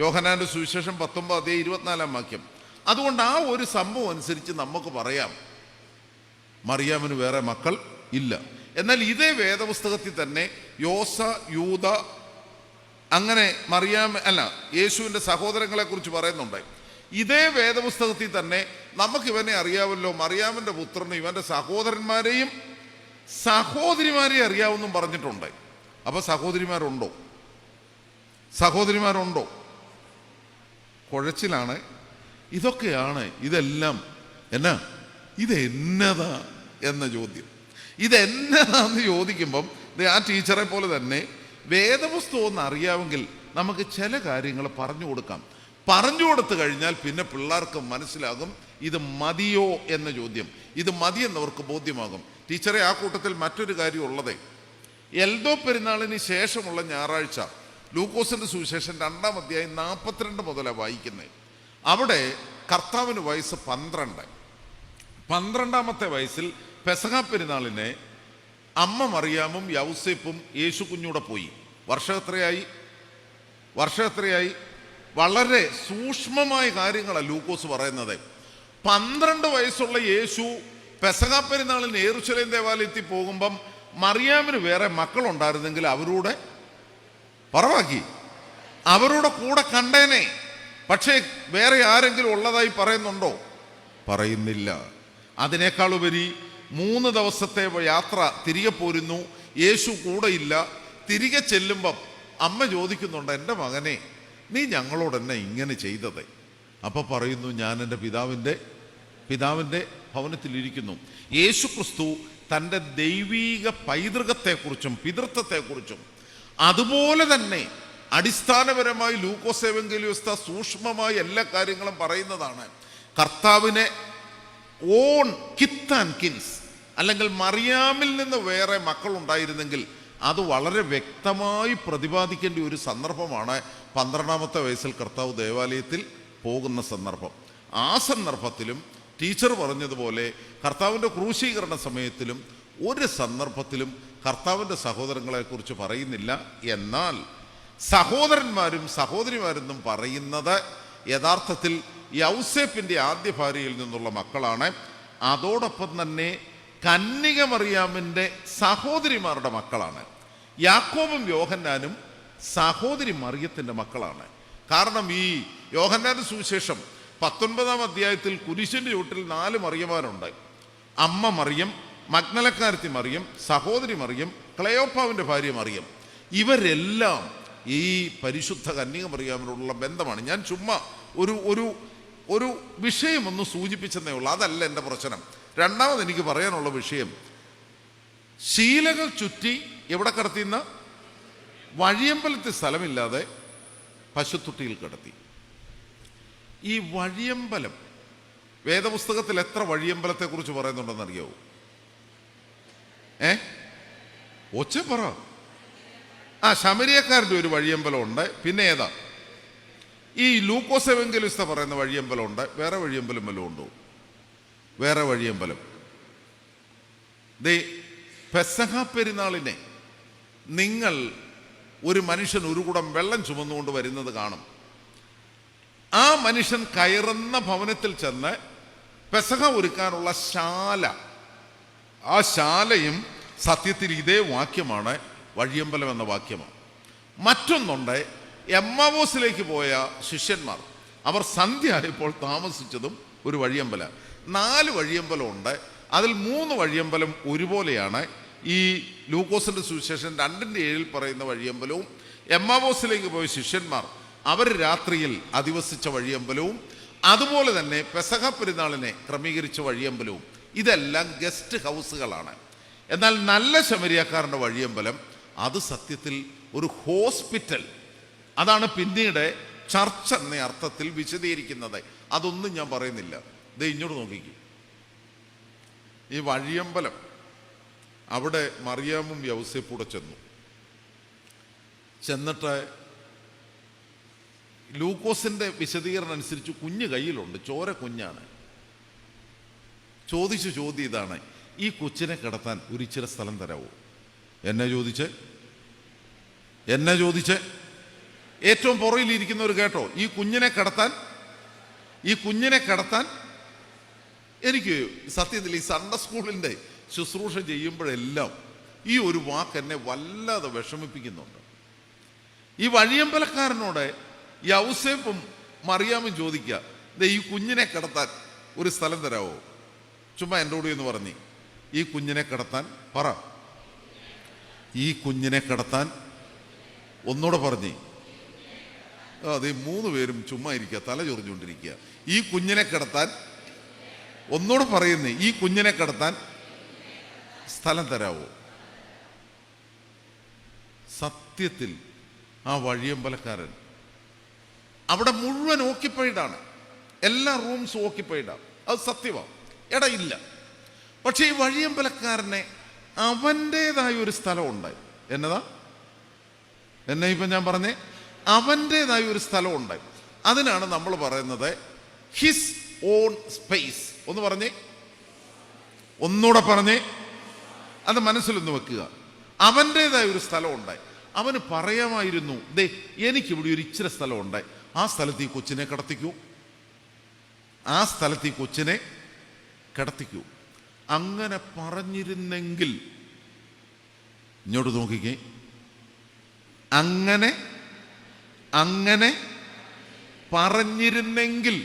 യോഹന്നാന്റെ സുവിശേഷം 19 അധ്യായം 24-ാം വാക്യം. അതുകൊണ്ട് ആ ഒരു സംഭവം അനുസരിച്ച് നമുക്ക് പറയാം മറിയാമിന് വേറെ മക്കൾ ഇല്ല. എന്നാൽ ഇതേ വേദപുസ്തകത്തിൽ തന്നെ യോസ, യൂദ, അങ്ങനെ യേശുവിൻ്റെ സഹോദരങ്ങളെ കുറിച്ച് പറയുന്നുണ്ട്. ഇതേ വേദപുസ്തകത്തിൽ തന്നെ നമുക്ക് ഇവനെ അറിയാമല്ലോ, മറിയാമിൻ്റെ പുത്രനും ഇവൻ്റെ സഹോദരന്മാരെയും സഹോദരിമാരെയും അറിയാമെന്നും പറഞ്ഞിട്ടുണ്ട്. അപ്പൊ സഹോദരിമാരുണ്ടോ? കുഴച്ചിലാണ്. ഇതൊക്കെയാണ് ഇതെല്ലാം. ഇതെന്നതാ എന്ന ചോദ്യം. ഇതെന്നതാന്ന് ചോദിക്കുമ്പം ആ ടീച്ചറെ പോലെ തന്നെ വേദപുസ്തകം ഒന്ന് അറിയാമെങ്കിൽ നമുക്ക് ചില കാര്യങ്ങൾ പറഞ്ഞു കൊടുക്കാം. പറഞ്ഞു കൊടുത്തു കഴിഞ്ഞാൽ പിന്നെ പിള്ളേർക്ക് മനസ്സിലാകും ഇത് മതിയോ എന്ന ചോദ്യം. ഇത് മതിയെന്നവർക്ക് ബോധ്യമാകും. ടീച്ചറെ, ആ കൂട്ടത്തിൽ മറ്റൊരു കാര്യം ഉള്ളത്, എൽദോ പെരുന്നാളിന് ശേഷമുള്ള ഞായറാഴ്ച ലൂക്കോസിന്റെ സുവിശേഷം 2-ാം അധ്യായം 42 മുതലാണ് വായിക്കുന്നത്. അവിടെ കർത്താവിന് വയസ്സ് 12. 12ാമത്തെ വയസ്സിൽ പെസഹ പെരുന്നാളിനെ അമ്മ മറിയാമും യൗസേപ്പും യേശു കുഞ്ഞൂടെ പോയി. വർഷം എത്രയായി? വളരെ സൂക്ഷ്മമായ കാര്യങ്ങളാണ് ലൂക്കോസ് പറയുന്നത്. 12 വയസ്സുള്ള യേശു പെസഹ പെരുന്നാളിന് യെരൂശലേം ദേവാലയത്തിൽ പോകുമ്പം മറിയാമിന് വേറെ മക്കളുണ്ടായിരുന്നെങ്കിൽ അവരുടെ കൂടെ കണ്ടേനെ. പക്ഷേ വേറെ ആരെങ്കിലും ഉള്ളതായി പറയുന്നുണ്ടോ? പറയുന്നില്ല. അതിനേക്കാളുപരി 3 ദിവസത്തെ യാത്ര തിരികെ പോരുന്നു. യേശു കൂടെയില്ല. തിരികെ ചെല്ലുമ്പം അമ്മ ചോദിക്കുന്നുണ്ട്, എൻ്റെ മകനെ നീ ഞങ്ങളോട് എന്നെ ഇങ്ങനെ ചെയ്തത്? അപ്പൊ പറയുന്നു, ഞാൻ എൻ്റെ പിതാവിൻ്റെ ഭവനത്തിലിരിക്കുന്നു. യേശു ക്രിസ്തു തൻ്റെ ദൈവീക പൈതൃകത്തെക്കുറിച്ചും പിതൃത്വത്തെക്കുറിച്ചും അതുപോലെ തന്നെ അടിസ്ഥാനപരമായി ലൂക്കോസ് എവങ്കേലിയോസ്ത സൂക്ഷ്മമായി എല്ലാ കാര്യങ്ങളും പറയുന്നതാണ്. കർത്താവിനെ ഓൺ കിത്ത് ആൻഡ് കിൻസ്, അല്ലെങ്കിൽ മറിയാമിൽ നിന്ന് വേറെ മക്കളുണ്ടായിരുന്നെങ്കിൽ അത് വളരെ വ്യക്തമായി പ്രതിപാദിക്കേണ്ട ഒരു സന്ദർഭമാണ് 12-ാമത്തെ വയസ്സിൽ കർത്താവ് ദേവാലയത്തിൽ പോകുന്ന സന്ദർഭം. ആ സന്ദർഭത്തിലും ടീച്ചർ പറഞ്ഞതുപോലെ കർത്താവിൻ്റെ ക്രൂശീകരണ സമയത്തിലും ഒരു സന്ദർഭത്തിലും കർത്താവിൻ്റെ സഹോദരങ്ങളെക്കുറിച്ച് പറയുന്നില്ല. എന്നാൽ സഹോദരന്മാരും സഹോദരിമാരെന്നും പറയുന്നത് യഥാർത്ഥത്തിൽ യൗസേപ്പിൻ്റെ ആദ്യ ഭാര്യയിൽ നിന്നുള്ള മക്കളാണ്. അതോടൊപ്പം തന്നെ കന്യക മറിയാമിൻ്റെ സഹോദരിമാരുടെ മക്കളാണ്. യാക്കോബും യോഹന്നാനും സഹോദരി മറിയത്തിൻ്റെ മക്കളാണ്. കാരണം ഈ യോഹന്നാന്റെ സുവിശേഷം 19-ാം അധ്യായത്തിൽ കുരിശിൻ്റെ ചുവട്ടിൽ 4 മറിയമാരുണ്ട്. അമ്മ മറിയം, മഗ്ദലക്കാരത്തി മറിയം, സഹോദരി മറിയം, ക്ലെയോപ്പാവിൻ്റെ ഭാര്യ മറിയം. ഇവരെല്ലാം ഈ പരിശുദ്ധ കന്യക മറിയാമിനോടുള്ള ബന്ധമാണ്. ഞാൻ ചുമ്മാ ഒരു വിഷയമൊന്ന് സൂചിപ്പിച്ചെന്നേ ഉള്ളൂ, അതല്ല എൻ്റെ പ്രശ്നം. രണ്ടാമത് എനിക്ക് പറയാനുള്ള വിഷയം, ശീലകൾ ചുറ്റി എവിടെ കിടത്തിയെന്ന വഴിയമ്പലത്തിൽ സ്ഥലമില്ലാതെ പശുത്തൊട്ടിയിൽ കിടത്തി. ഈ വഴിയമ്പലം, വേദപുസ്തകത്തിൽ എത്ര വഴിയമ്പലത്തെക്കുറിച്ച് പറയുന്നുണ്ടെന്ന് അറിയാവോ? ഒച്ച പറ. ശമരിയക്കാരുടെ ഒരു വഴിയമ്പലമുണ്ട്. പിന്നെ ഏതാ? ഈ ലൂക്കോസ് എവങ്കേലിയോസ്ത പറയുന്ന വഴിയമ്പലമുണ്ട്. വേറെ വഴിയമ്പലം വല്ലതും ഉണ്ടോ? വേറെ വഴിയമ്പലം. പെസഹ പെരുന്നാളിനെ നിങ്ങൾ ഒരു മനുഷ്യൻ ഒരു കുടം വെള്ളം ചുമന്നുകൊണ്ട് വരുന്നത് കാണും. ആ മനുഷ്യൻ കയറുന്ന ഭവനത്തിൽ ചെന്ന് പെസഹ ഒരുക്കാനുള്ള ശാല, ആ ശാലയും സത്യത്തിൽ ഇതേ വാക്യമാണ്, വഴിയമ്പലം എന്ന വാക്യമാണ്. മറ്റൊന്നുണ്ട്, എമ്മാവോസിലേക്ക് പോയ ശിഷ്യന്മാർ, അവർ സന്ധ്യ ആയപ്പോൾ താമസിച്ചതും ഒരു വഴിയമ്പലം. 4 വഴിയമ്പലമുണ്ട്. അതിൽ 3 വഴിയമ്പലം ഒരുപോലെയാണ്. ഈ ലൂക്കോസിന്റെ സുവിശേഷം 2:7 പറയുന്ന വഴിയമ്പലവും എമ്മാവോസിലേക്ക് പോയ ശിഷ്യന്മാർ അവർ രാത്രിയിൽ അധിവസിച്ച വഴിയമ്പലവും അതുപോലെ തന്നെ പെസഹ പെരുന്നാളിനെ ക്രമീകരിച്ച വഴിയമ്പലവും ഇതെല്ലാം ഗസ്റ്റ് ഹൗസുകളാണ്. എന്നാൽ നല്ല ശമരിയക്കാരൻ്റെ വഴിയമ്പലം അത് സത്യത്തിൽ ഒരു ഹോസ്പിറ്റൽ. അതാണ് പിന്നീട് ചർച്ച് എന്ന അർത്ഥത്തിൽ വിശദീകരിക്കുന്നത്. അതൊന്നും ഞാൻ പറയുന്നില്ല. ഇങ്ങോട്ട് നോക്കിക്കും. ഈ വഴിയമ്പലം, അവിടെ മറിയാമും യൗസേപ്പൂടെ ചെന്നിട്ട് ലൂക്കോസിന്റെ വിശദീകരണം അനുസരിച്ച് കുഞ്ഞ് കയ്യിലുണ്ട്, ചോര കുഞ്ഞാണ്. ചോദിച്ച ചോദ്യം ഇതാണ്, ഈ കൊച്ചിനെ കിടത്താൻ ഒരു ഇച്ചിരി സ്ഥലം തരാവോ? എന്നെ ചോദിച്ച് ഏറ്റവും പുറകിലിരിക്കുന്നവർ കേട്ടോ, ഈ കുഞ്ഞിനെ കിടത്താൻ എനിക്ക് സത്യത്തിൽ ഈ സൺഡേ സ്കൂളിൻ്റെ ശുശ്രൂഷ ചെയ്യുമ്പോഴെല്ലാം ഈ ഒരു വാക്ക് എന്നെ വല്ലാതെ വിഷമിപ്പിക്കുന്നുണ്ട്. ഈ വഴിയമ്പലക്കാരനോട് യൗസേപ്പും മറിയാമും ചോദിക്കുക, ഈ കുഞ്ഞിനെ കിടത്താൻ ഒരു സ്ഥലം തരാവോ? ചുമ്മാ എൻ്റെ കൂടെ എന്ന് പറഞ്ഞ് ഈ കുഞ്ഞിനെ കിടത്താൻ പറ. ഈ കുഞ്ഞിനെ കിടത്താൻ ഒന്നുകൂടെ പറഞ്ഞ്. അതെ, 3 പേരും ചുമ്മാ ഇരിക്കുക, തല ചൊറിഞ്ഞുകൊണ്ടിരിക്കുക. ഈ കുഞ്ഞിനെ കിടത്താൻ ഒന്നുകൂടെ പറയുന്നേ, ഈ കുഞ്ഞിനെ കിടത്താൻ സ്ഥലം തരാവോ? സത്യത്തിൽ ആ വഴിയമ്പലക്കാരൻ അവിടെ മുഴുവൻ ഓക്യുപ്പൈഡാണ്, എല്ലാ റൂംസും ഓക്യുപ്പൈഡാണ്. അത് സത്യമാണ്, ഇടയില്ല. പക്ഷെ ഈ വഴിയമ്പലക്കാരനെ അവൻ്റേതായ ഒരു സ്ഥലമുണ്ട്. എന്നെ ഇപ്പം ഞാൻ പറഞ്ഞേ, അവൻ്റേതായ ഒരു സ്ഥലമുണ്ട്. അതിനാണ് നമ്മൾ പറയുന്നത് ഹിസ് ഓൺ സ്പേസ്. ഒന്നുകൂടെ പറഞ്ഞേ, അത് മനസ്സിലൊന്ന് വെക്കുക. അവൻ്റേതായ ഒരു സ്ഥലമുണ്ട്. അവന് പറയാമായിരുന്നു, എനിക്കിവിടെ ഒരു ഇച്ചിരി സ്ഥലമുണ്ട്, ആ സ്ഥലത്ത് ഈ കൊച്ചിനെ കിടത്തിക്കൂ. അങ്ങനെ പറഞ്ഞിരുന്നെങ്കിൽ, ഇങ്ങോട്ട് നോക്കിക്കേ, അങ്ങനെ പറഞ്ഞിരുന്നെങ്കിൽ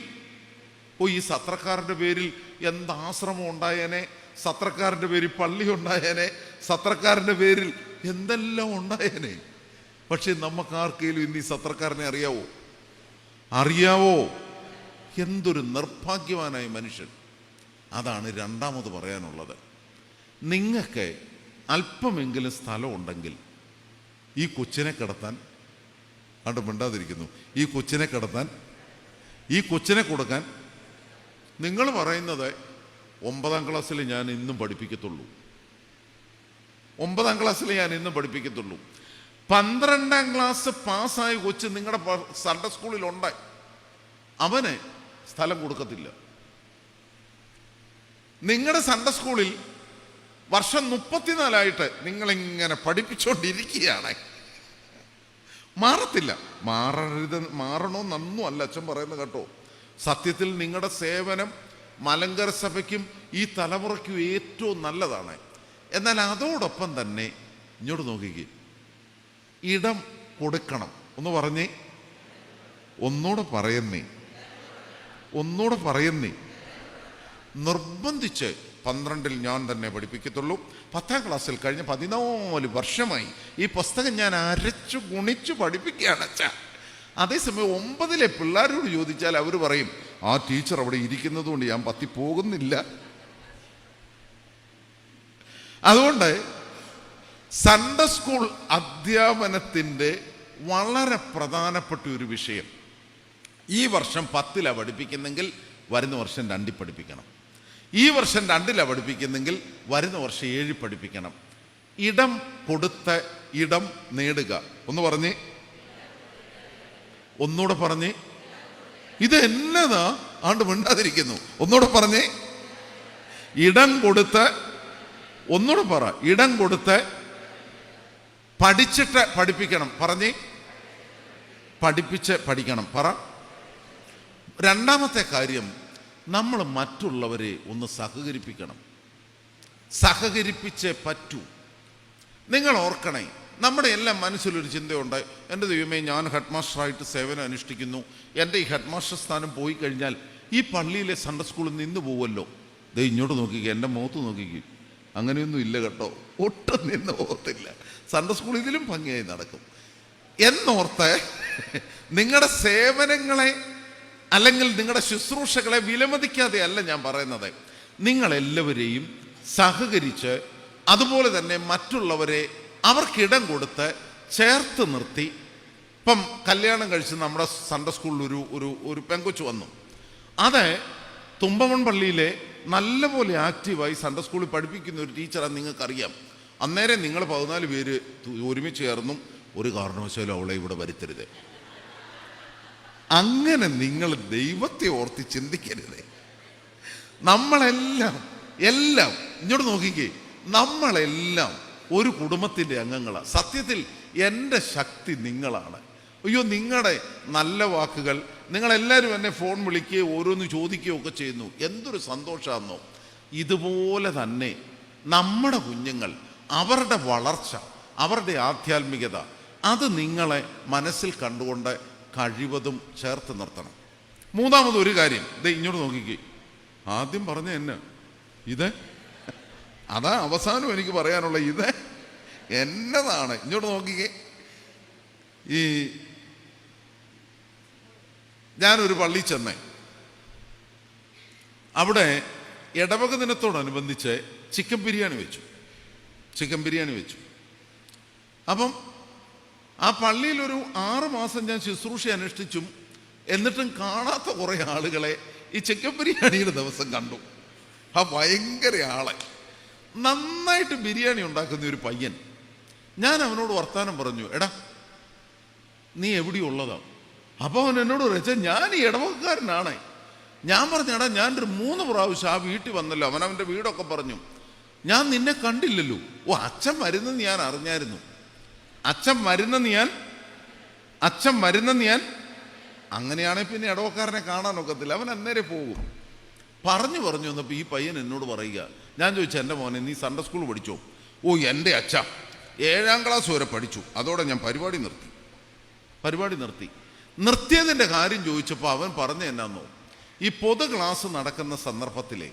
ഈ സത്രക്കാരൻ്റെ പേരിൽ എന്താശ്രമം ഉണ്ടായേനെ, സത്രക്കാരൻ്റെ പേരിൽ പള്ളി ഉണ്ടായേനെ, സത്രക്കാരൻ്റെ പേരിൽ എന്തെല്ലാം ഉണ്ടായേനെ. പക്ഷെ നമുക്കാർക്കെങ്കിലും ഇന്ന് ഈ സത്രക്കാരനെ അറിയാവോ? എന്തൊരു നിർഭാഗ്യവാനായ മനുഷ്യൻ. അതാണ് രണ്ടാമത് പറയാനുള്ളത്. നിങ്ങൾക്ക് അല്പമെങ്കിലും സ്ഥലമുണ്ടെങ്കിൽ ഈ കൊച്ചിനെ കിടത്താൻ കണ്ട് മിണ്ടാതിരിക്കുന്നു. ഈ കൊച്ചിനെ കിടത്താൻ, ഈ കൊച്ചിനെ കൊടുക്കാൻ നിങ്ങൾ പറയുന്നത് 9ാം ക്ലാസ്സിൽ ഞാൻ ഇന്നും പഠിപ്പിക്കത്തുള്ളൂ, 9ാം ക്ലാസ്സിൽ ഞാൻ ഇന്നും പഠിപ്പിക്കത്തുള്ളൂ. 12ാം ക്ലാസ് പാസ്സായ കൊച്ച് നിങ്ങളുടെ സൺഡേ സ്കൂളിലുണ്ട്, അവന് സ്ഥലം കൊടുക്കത്തില്ല. നിങ്ങളുടെ സൺഡേ സ്കൂളിൽ വർഷം 34 നിങ്ങളിങ്ങനെ പഠിപ്പിച്ചുകൊണ്ടിരിക്കുകയാണ്. മാറത്തില്ല. മാറണമെന്നൊന്നും അല്ല അച്ഛൻ പറയുന്നത് കേട്ടോ. സത്യത്തിൽ നിങ്ങളുടെ സേവനം മലങ്കര സഭയ്ക്കും ഈ തലമുറയ്ക്കും ഏറ്റവും നല്ലതാണ്. എന്നാൽ അതോടൊപ്പം തന്നെ ഇങ്ങോട്ട് നോക്കിക്കേ, ഇടം കൊടുക്കണം. ഒന്ന് പറഞ്ഞേ, ഒന്നുകൂടെ പറയുന്നേ. നിർബന്ധിച്ച് 12ൽ ഞാൻ തന്നെ പഠിപ്പിക്കത്തുള്ളൂ. 10ാം ക്ലാസ്സിൽ കഴിഞ്ഞ 14 വർഷമായി ഈ പുസ്തകം ഞാൻ അരച്ചു ഗുണിച്ചു പഠിപ്പിക്കുകയാണ് അച്ഛാ. അതേസമയം 9ലെ പിള്ളേരോട് ചോദിച്ചാൽ അവർ പറയും, ആ ടീച്ചർ അവിടെ ഇരിക്കുന്നത് കൊണ്ട് ഞാൻ 10 പോകുന്നില്ല. അതുകൊണ്ട് സൺഡേ സ്കൂൾ അധ്യാപനത്തിൻ്റെ വളരെ പ്രധാനപ്പെട്ട ഒരു വിഷയം, ഈ വർഷം 10ലാണ് പഠിപ്പിക്കുന്നെങ്കിൽ വരുന്ന വർഷം 2ൽ പഠിപ്പിക്കണം. ഈ വർഷം 2ലാണ് പഠിപ്പിക്കുന്നെങ്കിൽ വരുന്ന വർഷം 7 പഠിപ്പിക്കണം. ഇടം കൊടുത്ത ഇടം നേടുക. ഒന്ന് പറഞ്ഞേ, ഒന്നുകൂടെ പറഞ്ഞേ. ഇത് എന്നതാ ആണ്ട് മിണ്ടാതിരിക്കുന്നു. ഒന്നുകൂടെ പറഞ്ഞേ, ഇടം കൊടുത്ത്. ഒന്നുകൂടെ പറ, ഇടം കൊടുത്ത് പഠിച്ചിട്ട് പഠിപ്പിക്കണം. പറഞ്ഞേ, പഠിപ്പിച്ച് പഠിക്കണം. പറ. രണ്ടാമത്തെ കാര്യം, നമ്മൾ മറ്റുള്ളവരെ ഒന്ന് സഹകരിപ്പിച്ചേ പറ്റൂ. നിങ്ങൾ ഓർക്കണേ, നമ്മുടെ എല്ലാം മനസ്സിലൊരു ചിന്തയുണ്ട്, എൻ്റെ ദൈവമേ, ഞാൻ ഹെഡ് മാസ്റ്ററായിട്ട് സേവനം അനുഷ്ഠിക്കുന്നു, എൻ്റെ ഈ ഹെഡ് മാസ്റ്റർ സ്ഥാനം പോയി കഴിഞ്ഞാൽ ഈ പള്ളിയിലെ സൺഡേ സ്കൂളിൽ നിന്ന് പോവല്ലോ. ദേ ഇങ്ങോട്ട് നോക്കിക്കുക, എൻ്റെ മുഖത്ത് നോക്കിക്കുക. അങ്ങനെയൊന്നും ഇല്ല കേട്ടോ, ഒട്ടും നിന്ന് പോകത്തില്ല. സൺഡേ സ്കൂൾ ഇതിലും ഭംഗിയായി നടക്കും എന്നോർത്ത് നിങ്ങളുടെ സേവനങ്ങളെ അല്ലെങ്കിൽ നിങ്ങളുടെ ശുശ്രൂഷകളെ വിലമതിക്കാതെ അല്ല ഞാൻ പറയുന്നത്. നിങ്ങളെല്ലാവരെയും സഹകരിച്ച്, അതുപോലെ തന്നെ മറ്റുള്ളവരെ അവർക്കിടം കൊടുത്ത് ചേർത്ത് നിർത്തി. ഇപ്പം കല്യാണം കഴിച്ച് നമ്മുടെ സൺഡേ സ്കൂളിൽ ഒരു പെങ്കൊച്ചു വന്നു. അത് തുമ്പമൺ പള്ളിയിലെ നല്ലപോലെ ആക്റ്റീവായി സൺഡേ സ്കൂളിൽ പഠിപ്പിക്കുന്ന ഒരു ടീച്ചറാണ്. നിങ്ങൾക്കറിയാം. അന്നേരം നിങ്ങൾ 14 പേര് ഒരുമിച്ച് ചേർന്നും ഒരു കാരണവശാലും അവളെ ഇവിടെ വരുത്തരുത്. അങ്ങനെ നിങ്ങൾ ദൈവത്തെ ഓർത്ത് ചിന്തിക്കരുത്. നമ്മളെല്ലാം ഇങ്ങോട്ട് നോക്കിക്കേ, നമ്മളെല്ലാം ഒരു കുടുംബത്തിൻ്റെ അംഗങ്ങളാണ്. സത്യത്തിൽ എൻ്റെ ശക്തി നിങ്ങളാണ്. അയ്യോ, നിങ്ങളുടെ നല്ല വാക്കുകൾ, നിങ്ങളെല്ലാവരും എന്നെ ഫോൺ വിളിക്കുകയോ ഓരോന്ന് ചോദിക്കുകയോ ഒക്കെ ചെയ്യുന്നു. എന്തൊരു സന്തോഷമാണെന്നോ. ഇതുപോലെ തന്നെ നമ്മുടെ കുഞ്ഞുങ്ങൾ, അവരുടെ വളർച്ച, അവരുടെ ആധ്യാത്മികത, അത് നിങ്ങളെ മനസ്സിൽ കണ്ടുകൊണ്ട് കഴിവതും ചേർത്ത് നിർത്തണം. മൂന്നാമതൊരു കാര്യം, ഇത് ഇങ്ങോട്ട് നോക്കിക്കേ. ആദ്യം പറഞ്ഞ എന്നെ ഇത്, അതാ അവസാനം എനിക്ക് പറയാനുള്ള, ഇത് എന്നതാണ്. ഇങ്ങോട്ട് നോക്കിക്കേ. ഈ ഞാനൊരു പള്ളി ചെന്നേ, അവിടെ ഇടവക ദിനത്തോടനുബന്ധിച്ച് ചിക്കൻ ബിരിയാണി വെച്ചു. അപ്പം ആ പള്ളിയിൽ ഒരു 6 മാസം ഞാൻ ശുശ്രൂഷ അനുഷ്ഠിച്ചും എന്നിട്ടും കാണാത്ത കുറേ ആളുകളെ ഈ ചിക്കൻ ബിരിയാണിയുടെ ദിവസം കണ്ടു. ആ ഭയങ്കര ആളെ, നന്നായിട്ട് ബിരിയാണി ഉണ്ടാക്കുന്ന ഒരു പയ്യൻ. ഞാൻ അവനോട് വർത്താനം പറഞ്ഞു, എടാ നീ എവിടെയുള്ളതാ? അപ്പോൾ അവൻ എന്നോട് വെച്ചാൽ ഞാൻ ഈ ഇടവക്കാരനാണ്. ഞാൻ പറഞ്ഞു, എടാ ഞാനൊരു 3 പ്രാവശ്യം ആ വീട്ടിൽ വന്നല്ലോ. അവനവൻ്റെ വീടൊക്കെ പറഞ്ഞു. ഞാൻ നിന്നെ കണ്ടില്ലല്ലോ. ഓ, അച്ഛൻ വരുന്നെന്ന് ഞാൻ അറിഞ്ഞായിരുന്നു. അച്ഛൻ വരുന്നെന്ന് ഞാൻ അങ്ങനെയാണെങ്കിൽ പിന്നെ ഇടവക്കാരനെ കാണാനൊക്കത്തില്ല. അവൻ അന്നേരം പോകും. പറഞ്ഞു വന്നപ്പോൾ ഈ പയ്യൻ എന്നോട് പറയുക, ഞാൻ ചോദിച്ചു, എൻ്റെ മോനെ നീ സൺഡേ സ്കൂൾ പഠിച്ചോ? ഓ, എൻ്റെ അച്ഛ 7ാം ക്ലാസ് വരെ പഠിച്ചു, അതോടെ ഞാൻ പരിപാടി നിർത്തി. നിർത്തിയതിൻ്റെ കാര്യം ചോദിച്ചപ്പോൾ അവൻ പറഞ്ഞു എന്നാന്നോ, ഈ പൊതു ക്ലാസ് നടക്കുന്ന സന്ദർഭത്തിലെ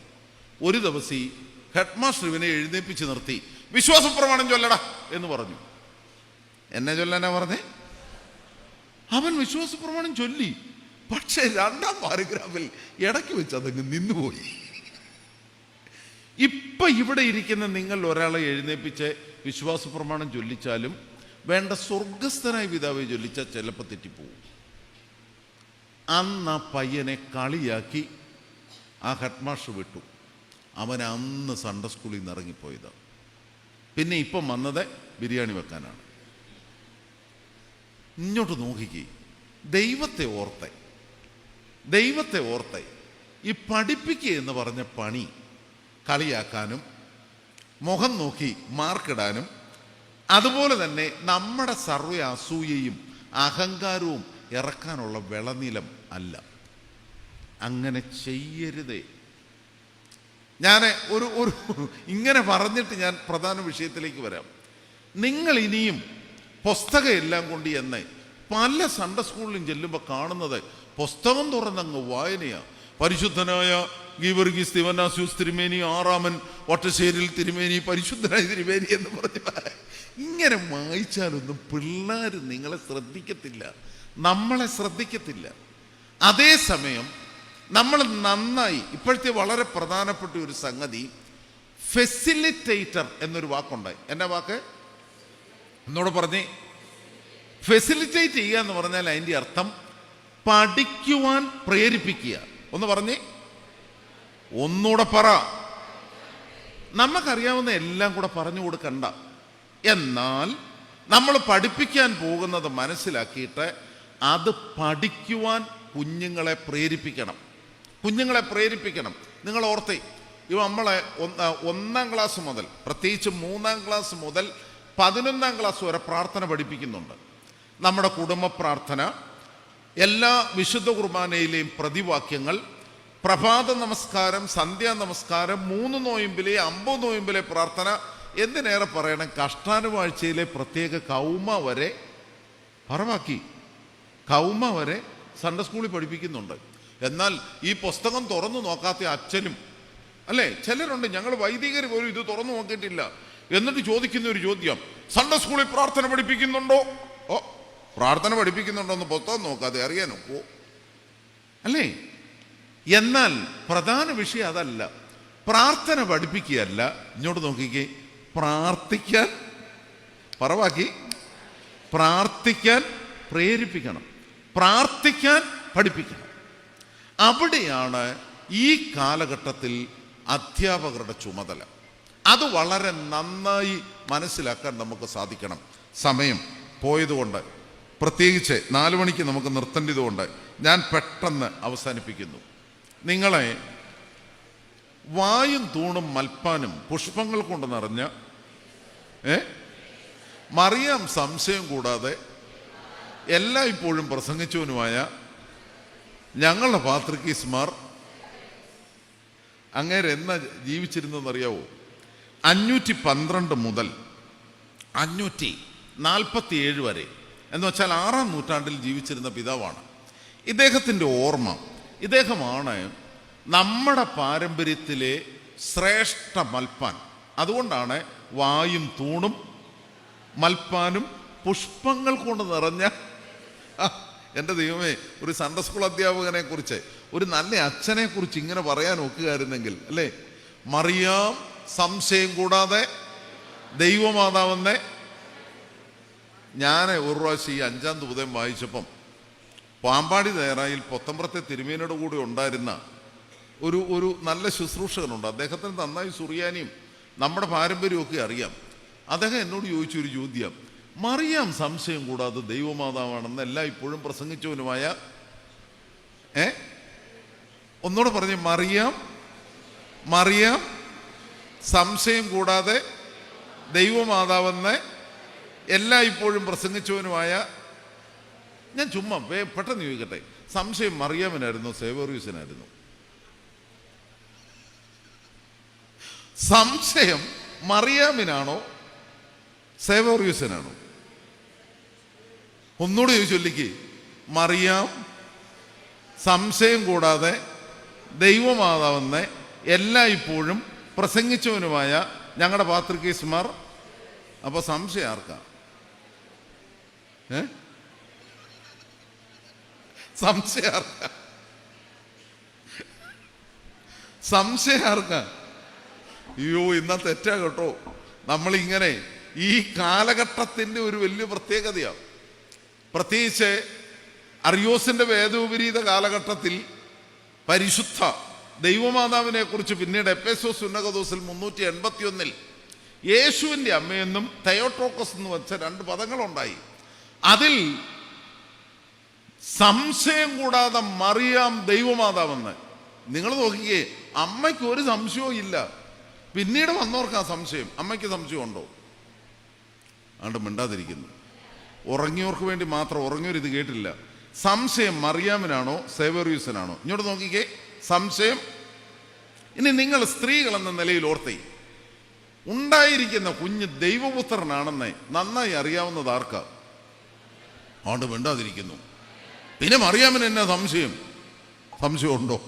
ഒരു ദിവസം ഈ ഹെഡ് മാസ്റ്റർ ഇവനെ എഴുന്നേൽപ്പിച്ച് നിർത്തി, വിശ്വാസ പ്രമാണം ചൊല്ലടാ എന്ന് പറഞ്ഞു. എന്നെ ചൊല്ലാനാ പറഞ്ഞേ? അവൻ വിശ്വാസ പ്രമാണം ചൊല്ലി. പക്ഷേ രണ്ടാം പാരഗ്രാഫിൽ ഇടയ്ക്ക് വെച്ച് അതങ്ങ് നിന്നുപോയി. ഇപ്പൊ ഇവിടെ ഇരിക്കുന്ന നിങ്ങൾ ഒരാളെ എഴുന്നേപ്പിച്ച് വിശ്വാസ പ്രമാണം ചൊല്ലിച്ചാലും വേണ്ട സ്വർഗസ്ഥനായ പിതാവെ ചൊല്ലിച്ചാൽ ചിലപ്പോൾ തെറ്റിപ്പോവും. അന്ന് ആ പയ്യനെ കളിയാക്കി ആ ഹെഡ്മാസ്റ്റർ വിട്ടു. അവൻ അന്ന് സൺഡേ സ്കൂളിൽ നിന്ന് ഇറങ്ങിപ്പോയതാണ്. പിന്നെ ഇപ്പം വന്നത് ബിരിയാണി വെക്കാനാണ്. ഇങ്ങോട്ട് നോക്കിക്കേ, ദൈവത്തെ ഓർത്തെ ഈ പഠിപ്പിക്കുക എന്ന് പറഞ്ഞ പണി കളിയാക്കാനും മുഖം നോക്കി മാർക്കിടാനും അതുപോലെ തന്നെ നമ്മുടെ സർവ്വ അസൂയയും അഹങ്കാരവും ഇറക്കാനുള്ള വിളനിലം അല്ല. അങ്ങനെ ചെയ്യരുതേ. ഞാൻ ഒരു ഇങ്ങനെ പറഞ്ഞിട്ട് ഞാൻ പ്രധാന വിഷയത്തിലേക്ക് വരാം. നിങ്ങൾ ഇനിയും പുസ്തകം എല്ലാം കൊണ്ട് എന്ന് പല സൺഡേ സ്കൂളിലും ചെല്ലുമ്പോൾ കാണുന്നത് പുസ്തകം തുറന്നങ്ങ് വായനയാണ്. പരിശുദ്ധനായ ഗീവർഗീസ് തിരുമേനി തിരുമേനി, ആറാമൻ ഒറ്റശ്ശേരിൽ തിരുമേനി, പരിശുദ്ധനായ തിരുമേനി എന്ന് പറഞ്ഞ ഇങ്ങനെ വായിച്ചാലൊന്നും പിള്ളേർ നിങ്ങളെ ശ്രദ്ധിക്കത്തില്ല, നമ്മളെ ശ്രദ്ധിക്കത്തില്ല. അതേസമയം നമ്മൾ നന്നായി ഇപ്പോഴത്തെ വളരെ പ്രധാനപ്പെട്ട ഒരു സംഗതി ഫെസിലിറ്റേറ്റർ എന്നൊരു വാക്കുണ്ട്. എന്നാ വാക്ക്? എന്നോട് പറഞ്ഞേ. ഫെസിലിറ്റേറ്റ് ചെയ്യുക എന്ന് പറഞ്ഞാൽ അതിൻ്റെ അർത്ഥം പഠിക്കുവാൻ പ്രേരിപ്പിക്കുക. ഒന്ന് പറഞ്ഞേ, ഒന്നുകൂടെ പറ. നമുക്കറിയാവുന്ന എല്ലാം കൂടെ പറഞ്ഞു കൊടുക്കണ്ട. എന്നാൽ നമ്മൾ പഠിപ്പിക്കാൻ പോകുന്നത് മനസ്സിലാക്കിയിട്ട് അത് പഠിക്കുവാൻ കുഞ്ഞുങ്ങളെ പ്രേരിപ്പിക്കണം. നിങ്ങൾ ഓർത്തേ, ഇവ നമ്മളെ 1-ാം ക്ലാസ് മുതൽ, പ്രത്യേകിച്ച് 3-ാം ക്ലാസ് മുതൽ 11-ാം ക്ലാസ് വരെ പ്രാർത്ഥന പഠിപ്പിക്കുന്നുണ്ട്. നമ്മുടെ കുടുംബ പ്രാർത്ഥന, എല്ലാ വിശുദ്ധ കുർബാനയിലെയും പ്രതിവാക്യങ്ങൾ, പ്രഭാത നമസ്കാരം, സന്ധ്യാ നമസ്കാരം, 3 നോയമ്പിലെ 50 നോയമ്പിലെ പ്രാർത്ഥന, എന്തിനേറെ പറയണം കഷ്ടാനുവാഴ്ചയിലെ പ്രത്യേക കൗമ വരെ സൺഡേ സ്കൂളിൽ പഠിപ്പിക്കുന്നുണ്ട്. എന്നാൽ ഈ പുസ്തകം തുറന്നു നോക്കാത്ത അച്ഛനും അല്ലേ ചിലരുണ്ട്. ഞങ്ങൾ വൈദികർ പോലും ഇത് തുറന്നു നോക്കിയിട്ടില്ല. എന്നിട്ട് ചോദിക്കുന്ന ഒരു ചോദ്യം, സൺഡേ സ്കൂളിൽ പ്രാർത്ഥന പഠിപ്പിക്കുന്നുണ്ടോ? പ്രാർത്ഥന പഠിപ്പിക്കുന്നുണ്ടോ എന്ന് പുസ്തകം നോക്കാതെ അറിയാനൊക്കോ അല്ലേ? എന്നാൽ പ്രധാന വിഷയം അതല്ല. പ്രാർത്ഥന പഠിപ്പിക്കുകയല്ല, ഇങ്ങോട്ട് നോക്കിക്കേ, പ്രാർത്ഥിക്കാൻ പ്രേരിപ്പിക്കണം, പ്രാർത്ഥിക്കാൻ പഠിപ്പിക്കണം. അവിടെയാണ് ഈ കാലഘട്ടത്തിൽ അധ്യാപകരുടെ ചുമതല. അത് വളരെ നന്നായി മനസ്സിലാക്കാൻ നമുക്ക് സാധിക്കണം. സമയം പോയതുകൊണ്ട്, പ്രത്യേകിച്ച് 4 മണിക്ക് നമുക്ക് നിർത്തേണ്ടതുകൊണ്ട് ഞാൻ പെട്ടെന്ന് അവസാനിപ്പിക്കുന്നു. നിങ്ങളെ വായും തൂണും മൽപ്പാനും പുഷ്പങ്ങൾ കൊണ്ട് നിറഞ്ഞ മറിയാം സംശയം കൂടാതെ എല്ലാ ഇപ്പോഴും പ്രസംഗിച്ചവനുമായ ഞങ്ങളുടെ പാത്രിക്കീസ്മാർ അങ്ങേരെ എന്നാ ജീവിച്ചിരുന്നതെന്നറിയാവോ? 512 മുതൽ 547 വരെ എന്ന് വെച്ചാൽ 6-ാം നൂറ്റാണ്ടിൽ ജീവിച്ചിരുന്ന പിതാവാണ്. ഇദ്ദേഹത്തിൻ്റെ ഓർമ്മ, ഇദ്ദേഹമാണ് നമ്മുടെ പാരമ്പര്യത്തിലെ ശ്രേഷ്ഠ മൽപ്പാൻ. അതുകൊണ്ടാണ് വായും തൂണും മൽപ്പാനും പുഷ്പങ്ങൾ കൊണ്ട് നിറഞ്ഞ. എൻ്റെ ദൈവമേ, ഒരു സൺഡേ സ്കൂൾ അധ്യാപകനെ കുറിച്ച്, ഒരു നല്ല അച്ഛനെ കുറിച്ച് ഇങ്ങനെ പറയാൻ ഒക്കുകയായിരുന്നെങ്കിൽ അല്ലേ? മറിയാം സംശയം കൂടാതെ ദൈവമാതാവെന്നെ. ഞാൻ ഒരു പ്രാവശ്യം ഈ 5-ാം ദൂതം വായിച്ചപ്പം പാമ്പാടി നേറായിൽ പൊത്തമ്പ്രത്തെ തിരുമേനിയുടെ കൂടെ ഉണ്ടായിരുന്ന ഒരു നല്ല ശുശ്രൂഷകനുണ്ട്. അദ്ദേഹത്തിന് നന്നായി സുറിയാനിയും നമ്മുടെ പാരമ്പര്യമൊക്കെ അറിയാം. അദ്ദേഹം എന്നോട് ചോദിച്ചൊരു ചോദ്യം, മറിയാം സംശയം കൂടാതെ ദൈവമാതാവാണെന്ന് എല്ലാ ഇപ്പോഴും പ്രസംഗിച്ചവനുമായ ഒന്നുകൂടെ പറഞ്ഞ്, മറിയാം സംശയം കൂടാതെ ദൈവമാതാവെന്ന് എല്ലാ ഇപ്പോഴും പ്രസംഗിച്ചവനുമായ. ഞാൻ ചുമ്മാ പെട്ടെന്ന് ചോദിക്കട്ടെ, സംശയം മറിയാമിനായിരുന്നു സേവോറിയൂസിനായിരുന്നു? സംശയം മറിയാമിനാണോ സേവോറിയൂസിനാണോ? ഒന്നുകൂടെ ചൊല്ലിക്ക്, മറിയാം സംശയം കൂടാതെ ദൈവമാതാവെന്ന് എല്ലാ ഇപ്പോഴും പ്രസംഗിച്ചവനുമായ ഞങ്ങളുടെ പാത്രികേസുമാർ. അപ്പൊ സംശയം ആർക്കാ? സംശയം ആർക്കാ? സംശയം ആർക്കാ? അയ്യോ, ഇന്നാ തെറ്റാ കേട്ടോ. നമ്മളിങ്ങനെ ഈ കാലഘട്ടത്തിന്റെ ഒരു വലിയ പ്രത്യേകതയാണ്. പ്രത്യേകിച്ച് അറിയോസിന്റെ വേദോപരീത കാലഘട്ടത്തിൽ പരിശുദ്ധ ദൈവമാതാവിനെ കുറിച്ച് പിന്നീട് എഫേസോസ് ഉന്നതദോസിൽ 381 യേശുവിൻ്റെ അമ്മയെന്നും തെയോട്ടോക്കസ് എന്ന് വെച്ച 2 പദങ്ങളുണ്ടായി. അതിൽ സംശയം കൂടാതെ മറിയാം ദൈവമാതാവെന്ന്. നിങ്ങൾ നോക്കിക്കേ, അമ്മയ്ക്ക് ഒരു സംശയവും ഇല്ല. പിന്നീട് വന്നവർക്ക് ആ സംശയം. അമ്മയ്ക്ക് സംശയമുണ്ടോ? അതുകൊണ്ട് മിണ്ടാതിരിക്കുന്നു. ഉറങ്ങിയവർക്ക് വേണ്ടി മാത്രം. ഉറങ്ങിയവരിത് കേട്ടില്ല. സംശയം മറിയാമിനാണോ സേവേറിയൂസിനാണോ? ഇങ്ങോട്ട് നോക്കിക്കേ, സംശയം. ഇനി നിങ്ങൾ സ്ത്രീകൾ എന്ന നിലയിൽ ഓർത്തേ, ഉണ്ടായിരിക്കുന്ന കുഞ്ഞ് ദൈവപുത്രനാണെന്ന് നന്നായി അറിയാവുന്നത് ആർക്കാ? അതുകൊണ്ട് മിണ്ടാതിരിക്കുന്നു. പിന്നെ മറിയാമിന് എന്നാ സംശയം? സംശയമുണ്ടോ?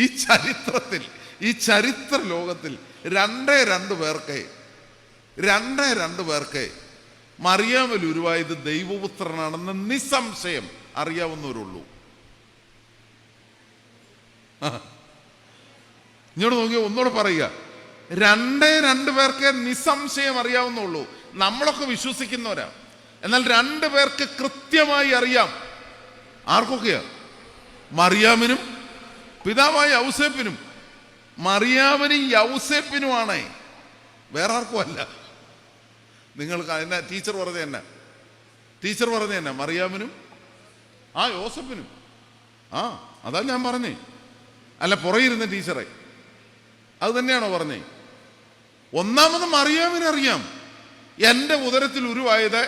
ഈ ചരിത്രത്തിൽ, ഈ ചരിത്ര ലോകത്തിൽ രണ്ടേ രണ്ട് പേർക്ക് മറിയാമിൽ ഉരുവായത് ദൈവപുത്രനാണെന്ന് നിസ്സംശയം അറിയാവുന്നവരുള്ളൂ. ഇങ്ങോട്ട് നോക്കിയോ, ഒന്നുകൂടെ പറയുക. രണ്ടേ പേർക്ക് നിസ്സംശയം അറിയാവുന്നുള്ളൂ. നമ്മളൊക്കെ വിശ്വസിക്കുന്നവരാ. എന്നാൽ 2 പേർക്ക് കൃത്യമായി അറിയാം. ആർക്കൊക്കെയാ? മറിയാമിനും പിതാവായ യൗസേപ്പിനും. മറിയാമിനും യൗസേപ്പിനുമാണ്, വേറെ ആർക്കും അല്ല. നിങ്ങൾക്ക് എന്നാ ടീച്ചർ പറഞ്ഞ തന്നെ മറിയാമിനും യോസേപ്പിനും. അതാ ഞാൻ പറഞ്ഞേ. അല്ല, പുറയിരുന്ന ടീച്ചറെ അത് തന്നെയാണോ പറഞ്ഞേ? ഒന്നാമത് മറിയാമിനറിയാം എൻ്റെ ഉദരത്തിൽ ഉരുവായത്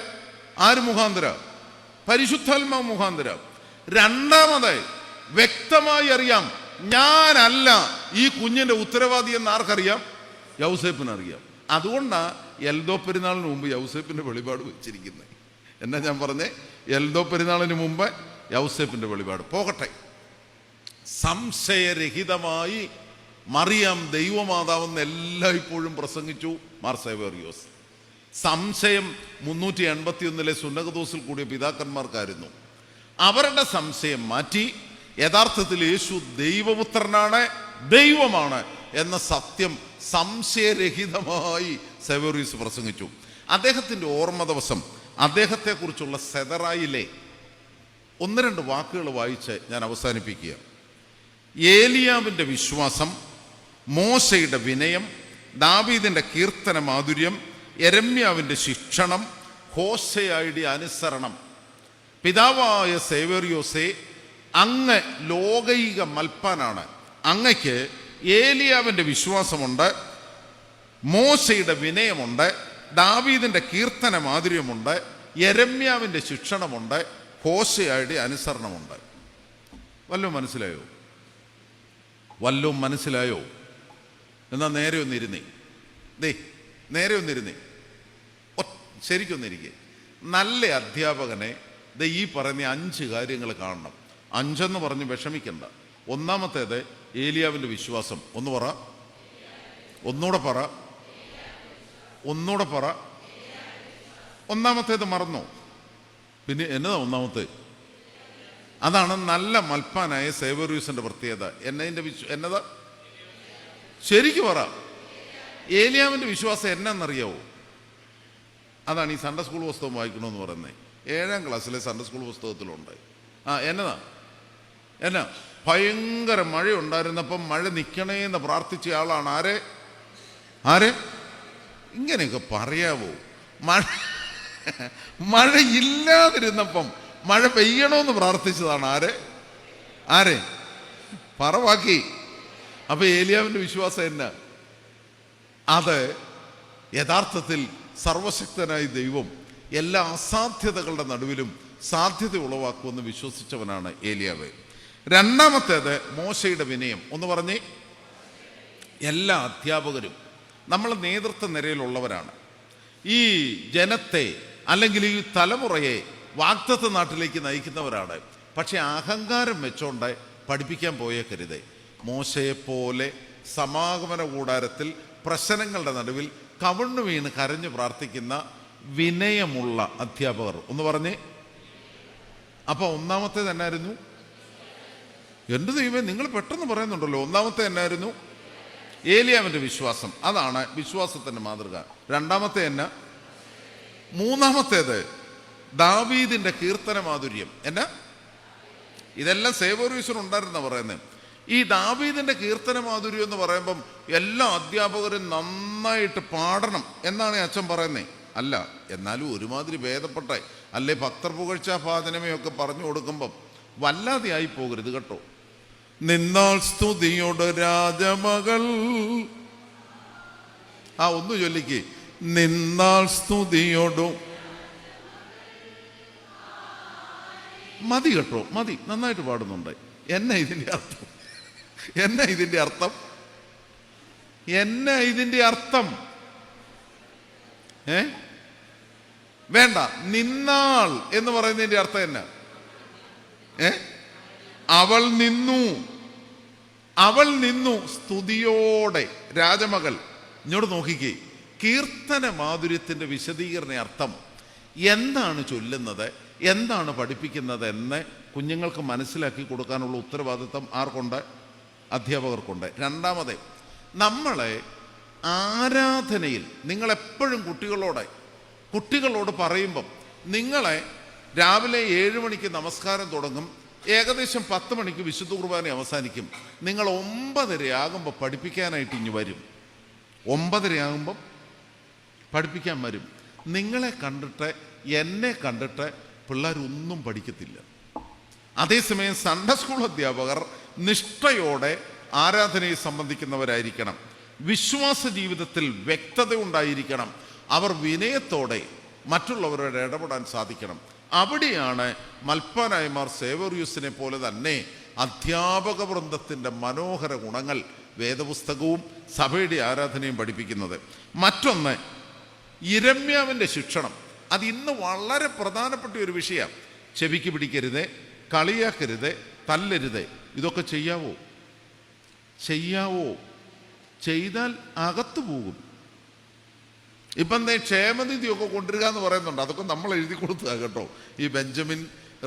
ആര് മുഖാന്തര? പരിശുദ്ധാത്മാവ് മുഖാന്തര. രണ്ടാമത് വ്യക്തമായി അറിയാം, ഞാനല്ല ഈ കുഞ്ഞിന്റെ ഉത്തരവാദി എന്ന് ആർക്കറിയാം? യൗസേപ്പിനറിയാം. അതുകൊണ്ടാ എൽദോ പെരുന്നാളിന് മുമ്പ് യൗസേപ്പിന്റെ വെളിപാട് വെച്ചിരിക്കുന്നത്. എന്നാ ഞാൻ പറഞ്ഞേ? എൽദോ പെരുന്നാളിന് മുമ്പ് യൗസേപ്പിന്റെ വെളിപാട്. പോകട്ടെ, സംശയരഹിതമായി മറിയാം ദൈവമാതാവെന്ന് എല്ലായ്പ്പോഴും പ്രസംഗിച്ചു മാർ സേവേറിയോസ്. സംശയം 381 സുന്നകദോസിൽ കൂടിയ പിതാക്കന്മാർക്കായിരുന്നു. അവരുടെ സംശയം മാറ്റി യഥാർത്ഥത്തിൽ യേശു ദൈവപുത്രനാണ്, ദൈവമാണ് എന്ന സത്യം സംശയരഹിതമായി സേവേറിയോസ് പ്രസംഗിച്ചു. അദ്ദേഹത്തിൻ്റെ ഓർമ്മ ദിവസം അദ്ദേഹത്തെക്കുറിച്ചുള്ള സെതറായിലെ 1-2 വാക്കുകൾ വായിച്ച് ഞാൻ അവസാനിപ്പിക്കുക. ഏലിയാവിൻ്റെ വിശ്വാസം, മോശയുടെ വിനയം, ദാവീദിൻ്റെ കീർത്തന മാധുര്യം, യെരമ്യാവിൻ്റെ ശിക്ഷണം, ഹോശേയയുടെ അനുസരണം. പിതാവായ സേവേറിയോസേ, അങ്ങ് ലോകൈക മൽപ്പാനാണ്. അങ്ങയ്ക്ക് ഏലിയാവിൻ്റെ വിശ്വാസമുണ്ട്, മോശയുടെ വിനയമുണ്ട്, ദാവീദിൻ്റെ കീർത്തന മാധുര്യമുണ്ട്, യെരമ്യാവിൻ്റെ ശിക്ഷണമുണ്ട്, ഹോശേയയുടെ അനുസരണമുണ്ട്. വല്ലതും മനസ്സിലായോ? വല്ലതും മനസ്സിലായോ? എന്നാ നേരെ ഒന്നിരുന്നേ. നേരെ ഒന്നിരുന്നേ, ശരിക്കൊന്നിരിക്കേ. നല്ല അധ്യാപകനെ ഈ പറയുന്ന 5 കാര്യങ്ങൾ കാണണം. 5 പറഞ്ഞ് വിഷമിക്കണ്ട. ഒന്നാമത്തേത് ഏലിയാവിൻ്റെ വിശ്വാസം. ഒന്നുകൂടെ പറ. ഒന്നാമത്തേത് മറന്നോ? പിന്നെ എന്നതാ ഒന്നാമത്തെ? അതാണ് നല്ല മൽപ്പാനായ സേവേറിയോസിന്റെ പ്രത്യേകത. എന്നതാ? ശരിക്കു പറ. ഏലിയാവിൻ്റെ വിശ്വാസം എന്നാന്നറിയാവോ? അതാണ് ഈ സൺഡേ സ്കൂൾ പുസ്തകം വായിക്കണമെന്ന് പറയുന്നത്. 7ാം ക്ലാസ്സിലെ സൺഡേ സ്കൂൾ പുസ്തകത്തിലുണ്ട്. എന്നാ ഭയങ്കര മഴ ഉണ്ടായിരുന്നപ്പം മഴ നിൽക്കണേന്ന് പ്രാർത്ഥിച്ച ആളാണ് ആരെ? ഇങ്ങനെയൊക്കെ പറയാവോ? മഴ ഇല്ലാതിരുന്നപ്പം മഴ പെയ്യണമെന്ന് പ്രാർത്ഥിച്ചതാണ് ആരെ? പറവാക്കി. അപ്പൊ ഏലിയാവിൻ്റെ വിശ്വാസം എന്നാ? അത് യഥാർത്ഥത്തിൽ സർവശക്തനായ ദൈവം എല്ലാ അസാധ്യതകളുടെ നടുവിലും സാധ്യത ഉളവാക്കുമെന്ന് വിശ്വസിച്ചവനാണ് ഏലിയാവ്. രണ്ടാമത്തേത് മോശയുടെ വിനയം. ഒന്ന് പറഞ്ഞേ. എല്ലാ അധ്യാപകരും നമ്മൾ നേതൃത്വ നിരയിലുള്ളവരാണ്. ഈ ജനത്തെ അല്ലെങ്കിൽ ഈ തലമുറയെ വാഗ്ദത്ത നാട്ടിലേക്ക് നയിക്കുന്നവരാണ്. പക്ഷെ അഹങ്കാരം വെച്ചോണ്ട് പഠിപ്പിക്കാൻ പോയേക്കരുത്. മോശയെപ്പോലെ സമാഗമന കൂടാരത്തിൽ പ്രശ്നങ്ങളുടെ നടുവിൽ കവിണ്ണു വീണ് കരഞ്ഞു പ്രാർത്ഥിക്കുന്ന വിനയമുള്ള അധ്യാപകർ. ഒന്ന് പറഞ്ഞേ. അപ്പൊ ഒന്നാമത്തേത് എന്നായിരുന്നു? എൻ്റെ ദൈവമേ, നിങ്ങൾ പെട്ടെന്ന് പറയുന്നുണ്ടല്ലോ. ഒന്നാമത്തെ എന്നായിരുന്നു? ഏലിയാവിൻ്റെ വിശ്വാസം. അതാണ് വിശ്വാസത്തിൻ്റെ മാതൃക. രണ്ടാമത്തെ എന്നാ? മൂന്നാമത്തേത് ദാവീദിന്റെ കീർത്തന മാധുര്യം. എന്നാ? ഇതെല്ലാം സേവോരീശ്വരൻ ഉണ്ടായിരുന്ന പറയുന്നത്. ഈ ദാവീദിന്റെ കീർത്തന മാധുര്യം എന്ന് പറയുമ്പം എല്ലാ അധ്യാപകരും നന്നായിട്ട് പാടണം എന്നാണ് അച്ഛൻ പറയുന്നത്. അല്ല, എന്നാലും ഒരുമാതിരി ഭേദപ്പെട്ട അല്ലെ ഭക്തർ പുകഴ്ച ഭാജനമയൊക്കെ പറഞ്ഞു കൊടുക്കുമ്പം വല്ലാതെ ആയി പോകരുത് കേട്ടോ. നിന്നാൾ സ്തുതിയോട് രാജമകൾ. ഒന്ന് ചൊല്ലിക്ക്. നിന്നാൾ സ്തുതിയോടും. മതി കേട്ടോ, മതി. നന്നായിട്ട് പാടുന്നുണ്ട്. എന്നാ ഇതിന്റെ അർത്ഥം? എന്നാ ഇതിന്റെ അർത്ഥം? എന്നാ ഇതിന്റെ അർത്ഥം? വേണ്ട. നിന്നാൾ എന്ന് പറയുന്നതിന്റെ അർത്ഥം എന്നാ? അവൾ നിന്നു. അവൾ നിന്നു സ്തുതിയോടെ. രാജമകൾ. ഇങ്ങോട്ട് നോക്കിക്കേ. കീർത്തന മാധുര്യത്തിന്റെ വിശദീകരണ അർത്ഥം എന്താണ് ചൊല്ലുന്നത്, എന്താണ് പഠിപ്പിക്കുന്നത് എന്ന് കുഞ്ഞുങ്ങൾക്ക് മനസ്സിലാക്കി കൊടുക്കാനുള്ള ഉത്തരവാദിത്വം ആർക്കുണ്ട്? അധ്യാപകർക്കുണ്ട്. രണ്ടാമത്, നമ്മളെ ആരാധനയിൽ നിങ്ങളെപ്പോഴും കുട്ടികളോട് പറയുമ്പം നിങ്ങളെ രാവിലെ 7 മണിക്ക് നമസ്കാരം തുടങ്ങും, ഏകദേശം 10 മണിക്ക് വിശുദ്ധ കുർബാന അവസാനിക്കും. നിങ്ങൾ 9:30 ആകുമ്പോൾ പഠിപ്പിക്കാനായിട്ട് ഇനി വരും. 9:30 ആകുമ്പം പഠിപ്പിക്കാൻ വരും. നിങ്ങളെ കണ്ടിട്ട്, എന്നെ കണ്ടിട്ട് പിള്ളേരൊന്നും പഠിക്കത്തില്ല. അതേസമയം സൺഡേ സ്കൂൾ അധ്യാപകർ നിഷ്ഠയോടെ ആരാധനയെ സംബന്ധിക്കുന്നവരായിരിക്കണം. വിശ്വാസ ജീവിതത്തിൽ വ്യക്തത ഉണ്ടായിരിക്കണം. അവർ വിനയത്തോടെ മറ്റുള്ളവരോട് ഇടപെടാൻ സാധിക്കണം. അവിടെയാണ് മൽപ്പാനായമാർ സേവോറിയൂസിനെ പോലെ തന്നെ അധ്യാപക വൃന്ദത്തിൻ്റെ മനോഹര ഗുണങ്ങൾ വേദപുസ്തകവും സഭയുടെ ആരാധനയും പഠിപ്പിക്കുന്നത്. മറ്റൊന്ന്, യിരെമ്യാവിൻ്റെ ശിക്ഷണം. അത് ഇന്ന് വളരെ പ്രധാനപ്പെട്ട ഒരു വിഷയമാണ്. ചെവിക്ക് പിടിക്കരുത്, കളിയാക്കരുത്, തല്ലരുത്. ഇതൊക്കെ ചെയ്യാവോ? ചെയ്താൽ അകത്തു പോകും. ഇപ്പം ക്ഷേമനിധിയൊക്കെ കൊണ്ടുവരിക എന്ന് പറയുന്നുണ്ട്. അതൊക്കെ നമ്മൾ എഴുതി കൊടുത്തതാ കേട്ടോ. ഈ ബെഞ്ചമിൻ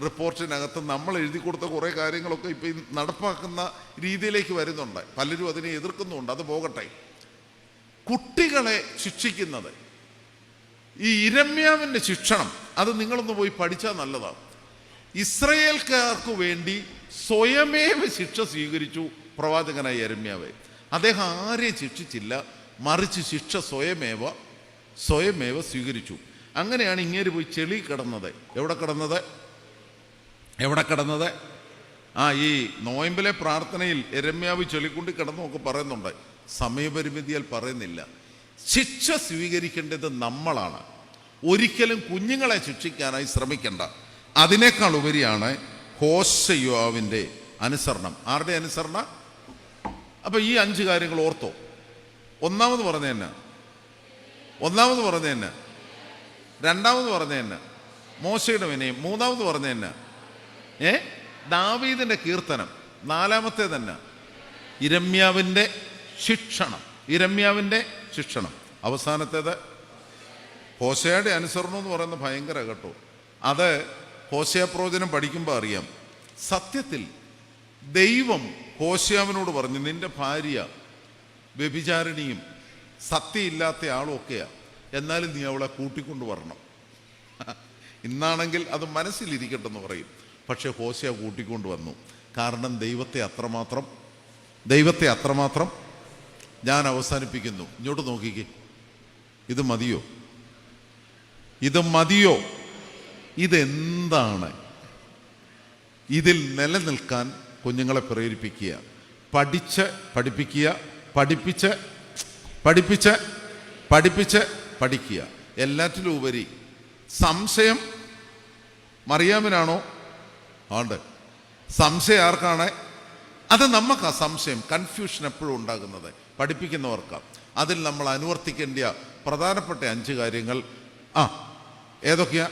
റിപ്പോർട്ടിനകത്ത് നമ്മൾ എഴുതി കൊടുത്ത കുറേ കാര്യങ്ങളൊക്കെ ഇപ്പം നടപ്പാക്കുന്ന രീതിയിലേക്ക് വരുന്നുണ്ട്. പലരും അതിനെ എതിർക്കുന്നുണ്ട്. അത് പോകട്ടെ. കുട്ടികളെ ശിക്ഷിക്കുന്നത്, ഈ യിരെമ്യാവിൻ്റെ ശിക്ഷണം, അത് നിങ്ങളൊന്ന് പോയി പഠിച്ചാൽ നല്ലതാണ്. ഇസ്രായേൽക്കാർക്ക് വേണ്ടി സ്വയമേവ ശിക്ഷ സ്വീകരിച്ചു പ്രവാചകനായ യിരെമ്യാവ്. അദ്ദേഹം ആരെയും ശിക്ഷിച്ചില്ല, മറിച്ച് ശിക്ഷ സ്വയമേവ സ്വീകരിച്ചു. അങ്ങനെയാണ് ഇങ്ങേര് പോയി ചെളി കിടന്നത്. എവിടെ കിടന്നത്? ഈ നോയമ്പിലെ പ്രാർത്ഥനയിൽ യിരെമ്യാവ് ചെളിക്കുണ്ടി കിടന്നൊക്കെ പറയുന്നുണ്ട്. സമയപരിമിതിയാൽ പറയുന്നില്ല. ശിക്ഷ സ്വീകരിക്കേണ്ടത് നമ്മളാണ്. ഒരിക്കലും കുഞ്ഞുങ്ങളെ ശിക്ഷിക്കാനായി ശ്രമിക്കേണ്ട. അതിനേക്കാൾ ഉപരിയാണ് ഹോശയ്യാവിൻ്റെ അനുസരണം. ആരുടെ അനുസരണം? അപ്പൊ ഈ 5 കാര്യങ്ങൾ ഓർത്തോ. ഒന്നാമത് പറഞ്ഞ തന്നെ, രണ്ടാമത് പറഞ്ഞ തന്നെ മോശയുടെ വിനയം, മൂന്നാമത് പറഞ്ഞ തന്നെ ദാവീദിന്റെ കീർത്തനം, നാലാമത്തെ തന്നെ യിരെമ്യാവിൻ്റെ ശിക്ഷണം, അവസാനത്തേത് ഹോശയുടെ അനുസരണം എന്ന് പറയുന്നത് ഭയങ്കര കേട്ടോ. അത് ഹോശയ പ്രവചനം പഠിക്കുമ്പോൾ അറിയാം. സത്യത്തിൽ ദൈവം ഹോശയാവിനോട് പറഞ്ഞു, നിന്റെ ഭാര്യ വ്യഭിചാരിണിയും സത്യമില്ലാത്ത ആളും ഒക്കെയാ, എന്നാലും നീ അവളെ കൂട്ടിക്കൊണ്ട് വരണം. ഇന്നാണെങ്കിൽ അത് മനസ്സിലിരിക്കട്ടെന്ന് പറയും. പക്ഷെ ഹോശയ കൂട്ടിക്കൊണ്ട് വന്നു. കാരണം ദൈവത്തെ അത്രമാത്രം ഞാൻ അവസാനിപ്പിക്കുന്നു. ഇങ്ങോട്ട് നോക്കിക്കേ. ഇത് മതിയോ? ഇതെന്താണ്? ഇതിൽ നിലനിൽക്കാൻ കുഞ്ഞുങ്ങളെ പ്രേരിപ്പിക്കുക, പഠിപ്പിച്ച് പഠിക്കുക. എല്ലാറ്റിലും ഉപരി സംശയം മറിയാമിനാണോ? ഉണ്ട്. സംശയം ആർക്കാണ്? അത് നമുക്കാ സംശയം, കൺഫ്യൂഷൻ എപ്പോഴും ഉണ്ടാകുന്നത് പഠിപ്പിക്കുന്നവർക്കാണ്. അതിൽ നമ്മൾ അനുവർത്തിക്കേണ്ട പ്രധാനപ്പെട്ട 5 കാര്യങ്ങൾ ഏതൊക്കെയാ?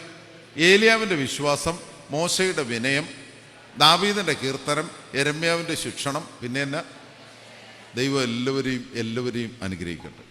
ഏലിയാവിൻ്റെ വിശ്വാസം, മോശയുടെ വിനയം, ദാവീദിന്റെ കീർത്തനം, യിരെമ്യാവിൻ്റെ ശിക്ഷണം. പിന്നെ എന്നാ? ദൈവം എല്ലാവരെയും അനുഗ്രഹിക്കട്ടെ.